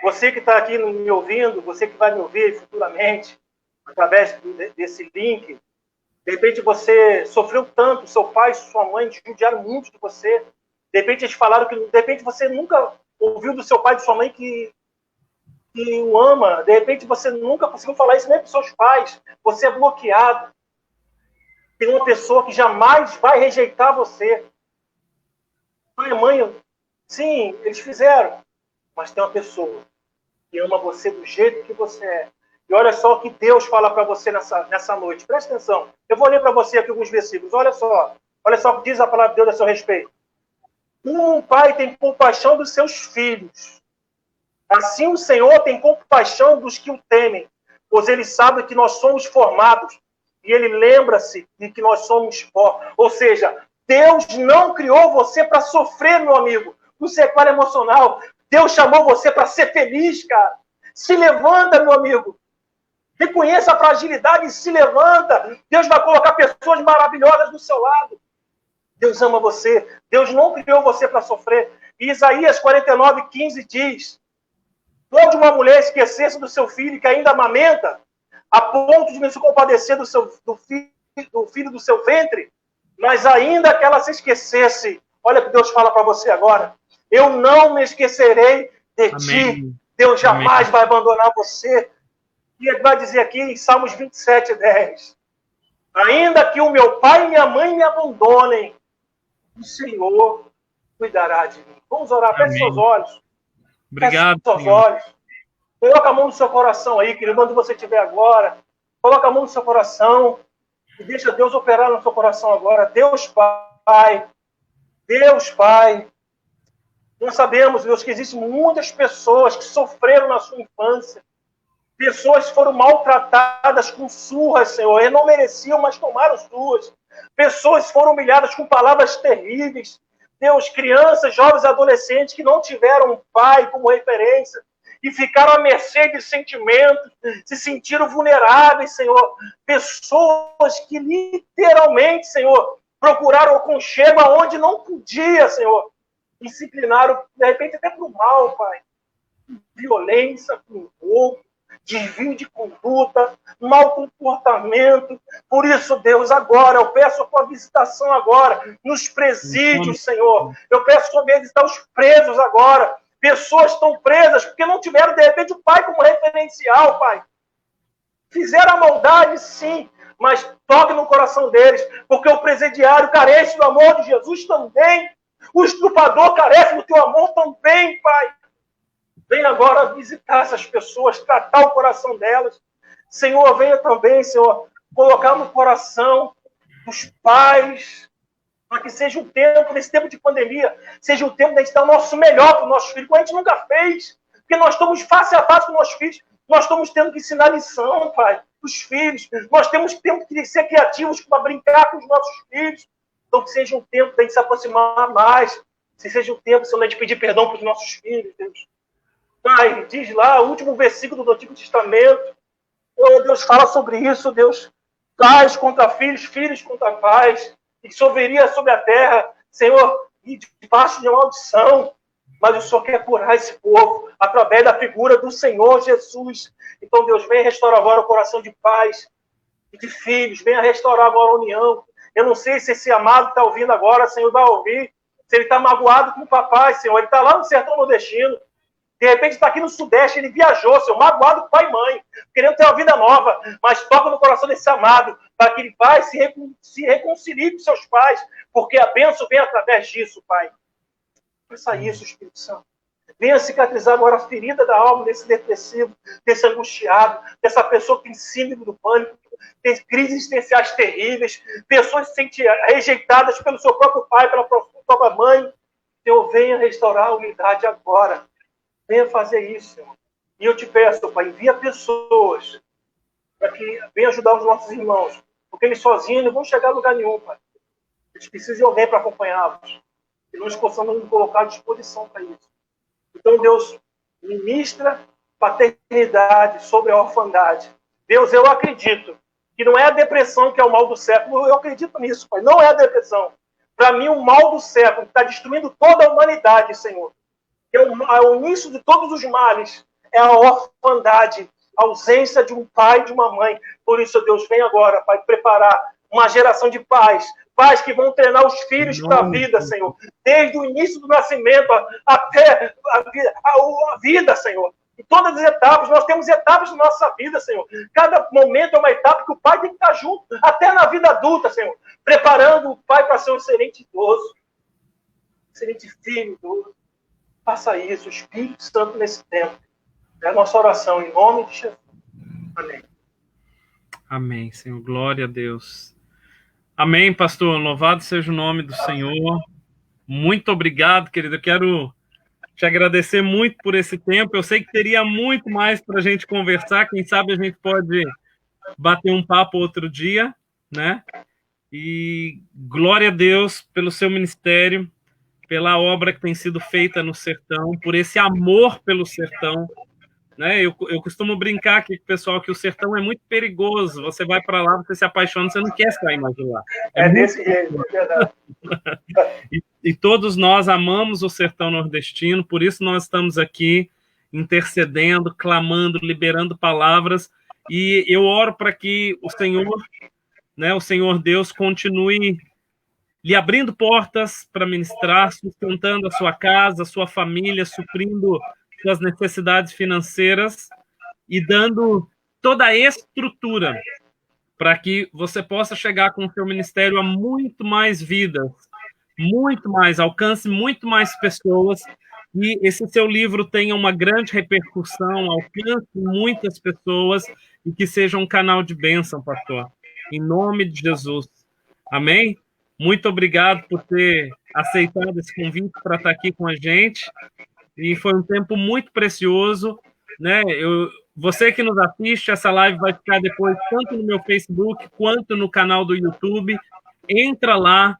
Você que está aqui me ouvindo, você que vai me ouvir futuramente, através desse link, de repente você sofreu tanto, seu pai e sua mãe judiaram muito de você, de repente eles falaram que, de repente você nunca ouviu do seu pai e de sua mãe que o ama, de repente você nunca conseguiu falar isso nem para os seus pais, você é bloqueado. Tem uma pessoa que jamais vai rejeitar você. Pai e mãe, sim, eles fizeram, mas tem uma pessoa que ama você do jeito que você é. E olha só o que Deus fala para você nessa noite. Presta atenção. Eu vou ler para você aqui alguns versículos. Olha só o que diz a palavra de Deus a seu respeito. Um pai tem compaixão dos seus filhos. Assim o Senhor tem compaixão dos que o temem, pois ele sabe que nós somos formados e ele lembra-se de que nós somos pó. Ou seja, Deus não criou você para sofrer, meu amigo, no sequela emocional. Deus chamou você para ser feliz, cara. Se levanta, meu amigo. Reconheça a fragilidade e se levanta. Deus vai colocar pessoas maravilhosas do seu lado. Deus ama você. Deus não criou você para sofrer. E Isaías 49:15 diz: pode uma mulher esquecer-se do seu filho que ainda amamenta, a ponto de não se compadecer do filho do seu ventre? Mas ainda que ela se esquecesse, olha o que Deus fala para você agora: eu não me esquecerei de ti. Deus jamais vai abandonar você. E ele vai dizer aqui em Salmos 27:10: ainda que o meu pai e minha mãe me abandonem, o Senhor cuidará de mim. Vamos orar. Feche seus olhos.
Obrigado,
Feche seus olhos. Coloca a mão no seu coração aí, querido, onde você estiver agora. Coloca a mão no seu coração e deixa Deus operar no seu coração agora. Deus Pai. Deus Pai. Nós sabemos, Deus, que existem muitas pessoas que sofreram na sua infância. Pessoas que foram maltratadas com surras, Senhor. E não mereciam, mas tomaram surras. Pessoas que foram humilhadas com palavras terríveis. Deus, crianças, jovens, adolescentes que não tiveram um pai como referência e ficaram à mercê de sentimentos, se sentiram vulneráveis, Senhor. Pessoas que literalmente, Senhor, procuraram aconchego aonde não podia, Senhor. E se inclinaram, de repente, até para o mal, Pai. Violência, com roubo, desvio de conduta, mau comportamento. Por isso, Deus, agora, eu peço a tua visitação agora, nos presídios, Senhor. Eu peço a tua visitar os presos agora. Pessoas estão presas porque não tiveram, de repente, o pai como referencial, Pai. Fizeram a maldade, sim, mas toque no coração deles, porque o presidiário carece do amor de Jesus também. O estuprador carece do teu amor também, Pai. Vem agora visitar essas pessoas, tratar o coração delas. Senhor, venha também, Senhor, colocar no coração dos pais, para que seja um tempo, nesse tempo de pandemia, seja um tempo de a gente dar o nosso melhor para os nossos filhos, como a gente nunca fez. porque nós estamos face a face com nossos filhos, nós estamos tendo que ensinar lição, Pai, dos filhos, nós temos que ser criativos para brincar com os nossos filhos, então que seja um tempo da gente se aproximar mais, que seja um tempo, Senhor, de pedir perdão para os nossos filhos, Deus. Pai, diz lá, o último versículo do Antigo Testamento, oh, Deus fala sobre isso, Deus, pais contra filhos, filhos contra pais, e choveria sobre a terra, Senhor, e debaixo de maldição, mas o Senhor quer curar esse povo através da figura do Senhor Jesus. Então, Deus, venha restaurar agora o coração de pais e de filhos, venha restaurar agora a união. Eu não sei se esse amado está ouvindo agora, Senhor, vai ouvir, se ele está magoado com o papai, Senhor, ele está lá no sertão nordestino, de repente está aqui no Sudeste, ele viajou, Senhor, magoado com pai e mãe, querendo ter uma vida nova, mas toca no coração desse amado, para que ele vai se reconcilie com seus pais, porque a bênção vem através disso, Pai. Faça isso, Espírito Santo. Venha cicatrizar agora a ferida da alma desse depressivo, desse angustiado, dessa pessoa que tem síndrome do pânico, tem crises existenciais terríveis, pessoas que se sentem rejeitadas pelo seu próprio pai, pela própria mãe. Deus, venha restaurar a unidade agora. Venha fazer isso, Senhor. E eu te peço, Pai, envia pessoas para que venham ajudar os nossos irmãos, porque eles sozinhos não vão chegar a lugar nenhum, Pai. Eles precisam de alguém para acompanhá-los. E nós possamos nos colocar à disposição para isso. Então, Deus, ministra paternidade sobre a orfandade. Deus, eu acredito que não é a depressão que é o mal do século. Eu acredito nisso, Pai. Não é a depressão. Para mim, o mal do século que está destruindo toda a humanidade, Senhor, que é o início de todos os males, é a orfandade, a ausência de um pai e de uma mãe. Por isso, Deus, vem agora, Pai, preparar uma geração de pais, pais que vão treinar os filhos para a vida, Senhor, desde o início do nascimento até a vida, Senhor. Em todas as etapas, nós temos etapas da nossa vida, Senhor. Cada momento é uma etapa que o pai tem que estar junto, até na vida adulta, Senhor, preparando o pai para ser um excelente idoso, excelente filho idoso. Faça isso, o Espírito Santo, nesse tempo. É a nossa oração, em nome de Jesus. Amém.
Amém, Senhor. Glória a Deus. Amém, pastor. Louvado seja o nome do Senhor. Muito obrigado, querido. Eu quero te agradecer muito por esse tempo. Eu sei que teria muito mais para a gente conversar. Quem sabe a gente pode bater um papo outro dia, né? E glória a Deus pelo seu ministério, pela obra que tem sido feita no sertão, por esse amor pelo sertão, né? Eu costumo brincar aqui com o pessoal que o sertão é muito perigoso. Você vai para lá, você se apaixona, você não quer sair mais de lá.
É desse jeito, é verdade.
E todos nós amamos o sertão nordestino, por isso nós estamos aqui intercedendo, clamando, liberando palavras, e eu oro para que o Senhor, né, o Senhor Deus, continue lhe abrindo portas para ministrar, sustentando a sua casa, a sua família, suprindo suas necessidades financeiras e dando toda a estrutura para que você possa chegar com o seu ministério a muito mais vidas, muito mais, alcance muito mais pessoas, e esse seu livro tenha uma grande repercussão, alcance muitas pessoas e que seja um canal de bênção, pastor. Em nome de Jesus. Amém? Muito obrigado por ter aceitado esse convite para estar aqui com a gente. E foi um tempo muito precioso, né? Você que nos assiste, essa live vai ficar depois tanto no meu Facebook quanto no canal do YouTube. Entra lá,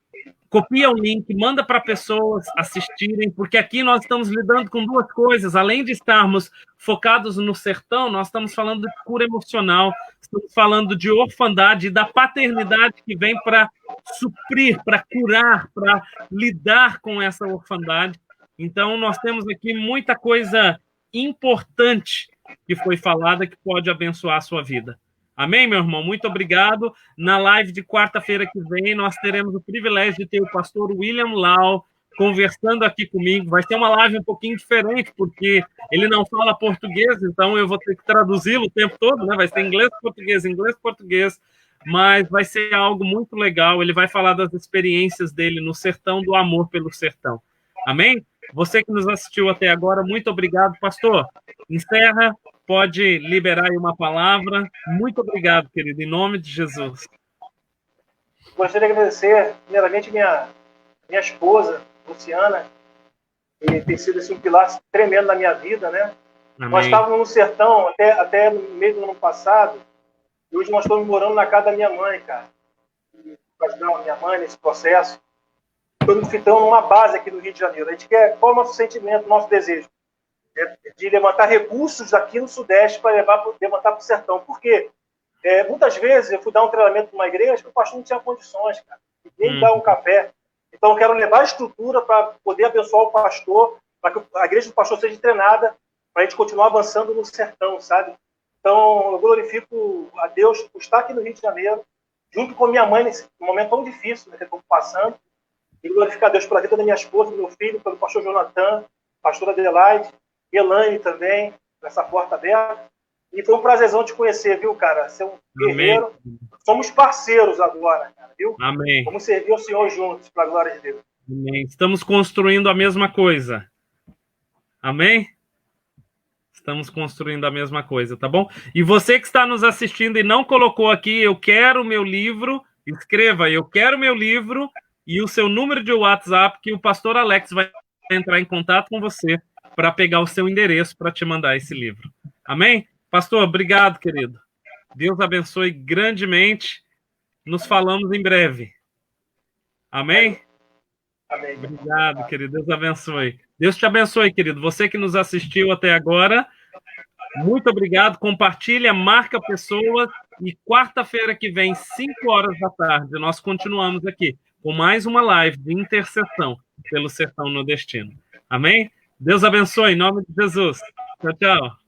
copia o link, manda para pessoas assistirem, porque aqui nós estamos lidando com duas coisas. Além de estarmos focados no sertão, nós estamos falando de cura emocional, estamos falando de orfandade e da paternidade que vem para suprir, para curar, para lidar com essa orfandade. Então, nós temos aqui muita coisa importante que foi falada que pode abençoar a sua vida. Amém, meu irmão? Muito obrigado. Na live de quarta-feira que vem, nós teremos o privilégio de ter o pastor William Lau conversando aqui comigo. Vai ser uma live um pouquinho diferente, porque ele não fala português, então eu vou ter que traduzi-lo o tempo todo, né? Vai ser inglês, português, mas vai ser algo muito legal. Ele vai falar das experiências dele no sertão, do amor pelo sertão. Amém? Você que nos assistiu até agora, muito obrigado, pastor. Encerra, pode liberar aí uma palavra. Muito obrigado, querido, em nome de Jesus.
Gostaria de agradecer, primeiramente, minha esposa, Luciana, que tem sido assim, um pilar tremendo na minha vida, né? Nós
Amém.
estávamos no sertão até no meio do ano passado, e hoje nós estamos morando na casa da minha mãe, cara. Para ajudar a minha mãe nesse processo. Estamos numa base aqui no Rio de Janeiro. A gente quer, qual é o nosso sentimento, nosso desejo? É de levantar recursos aqui no Sudeste para levantar para o sertão. Por quê? Muitas vezes eu fui dar um treinamento numa igreja, o pastor não tinha condições, cara, nem dar um café. Então eu quero levar a estrutura para poder abençoar o pastor, para que a igreja do pastor seja treinada, para a gente continuar avançando no sertão, sabe? Então eu glorifico a Deus por estar aqui no Rio de Janeiro, junto com minha mãe nesse momento tão difícil, né, que eu estou passando, e glorificar a Deus pela vida da minha esposa, do meu filho, pelo pastor Jonathan, pastora Adelaide, Elaine também, nessa porta aberta. E foi um prazerzão te conhecer, viu, cara? Ser um guerreiro.
Amém.
Somos parceiros agora, cara, viu?
Amém.
Vamos servir ao Senhor juntos, para a glória de Deus.
Amém. Estamos construindo a mesma coisa. Amém? Estamos construindo a mesma coisa, tá bom? E você que está nos assistindo e não colocou aqui, eu quero o meu livro, escreva, eu quero o meu livro e o seu número de WhatsApp, que o pastor Alex vai entrar em contato com você para pegar o seu endereço para te mandar esse livro. Amém? Pastor, obrigado, querido. Deus abençoe grandemente. Nos falamos em breve. Amém?
Amém.
Obrigado, querido. Deus abençoe. Deus te abençoe, querido. Você que nos assistiu até agora, muito obrigado. Compartilha, marca pessoas. E quarta-feira que vem, 5 horas da tarde, nós continuamos aqui com mais uma live de intercessão pelo sertão nordestino. Amém? Deus abençoe, em nome de Jesus. Tchau, tchau.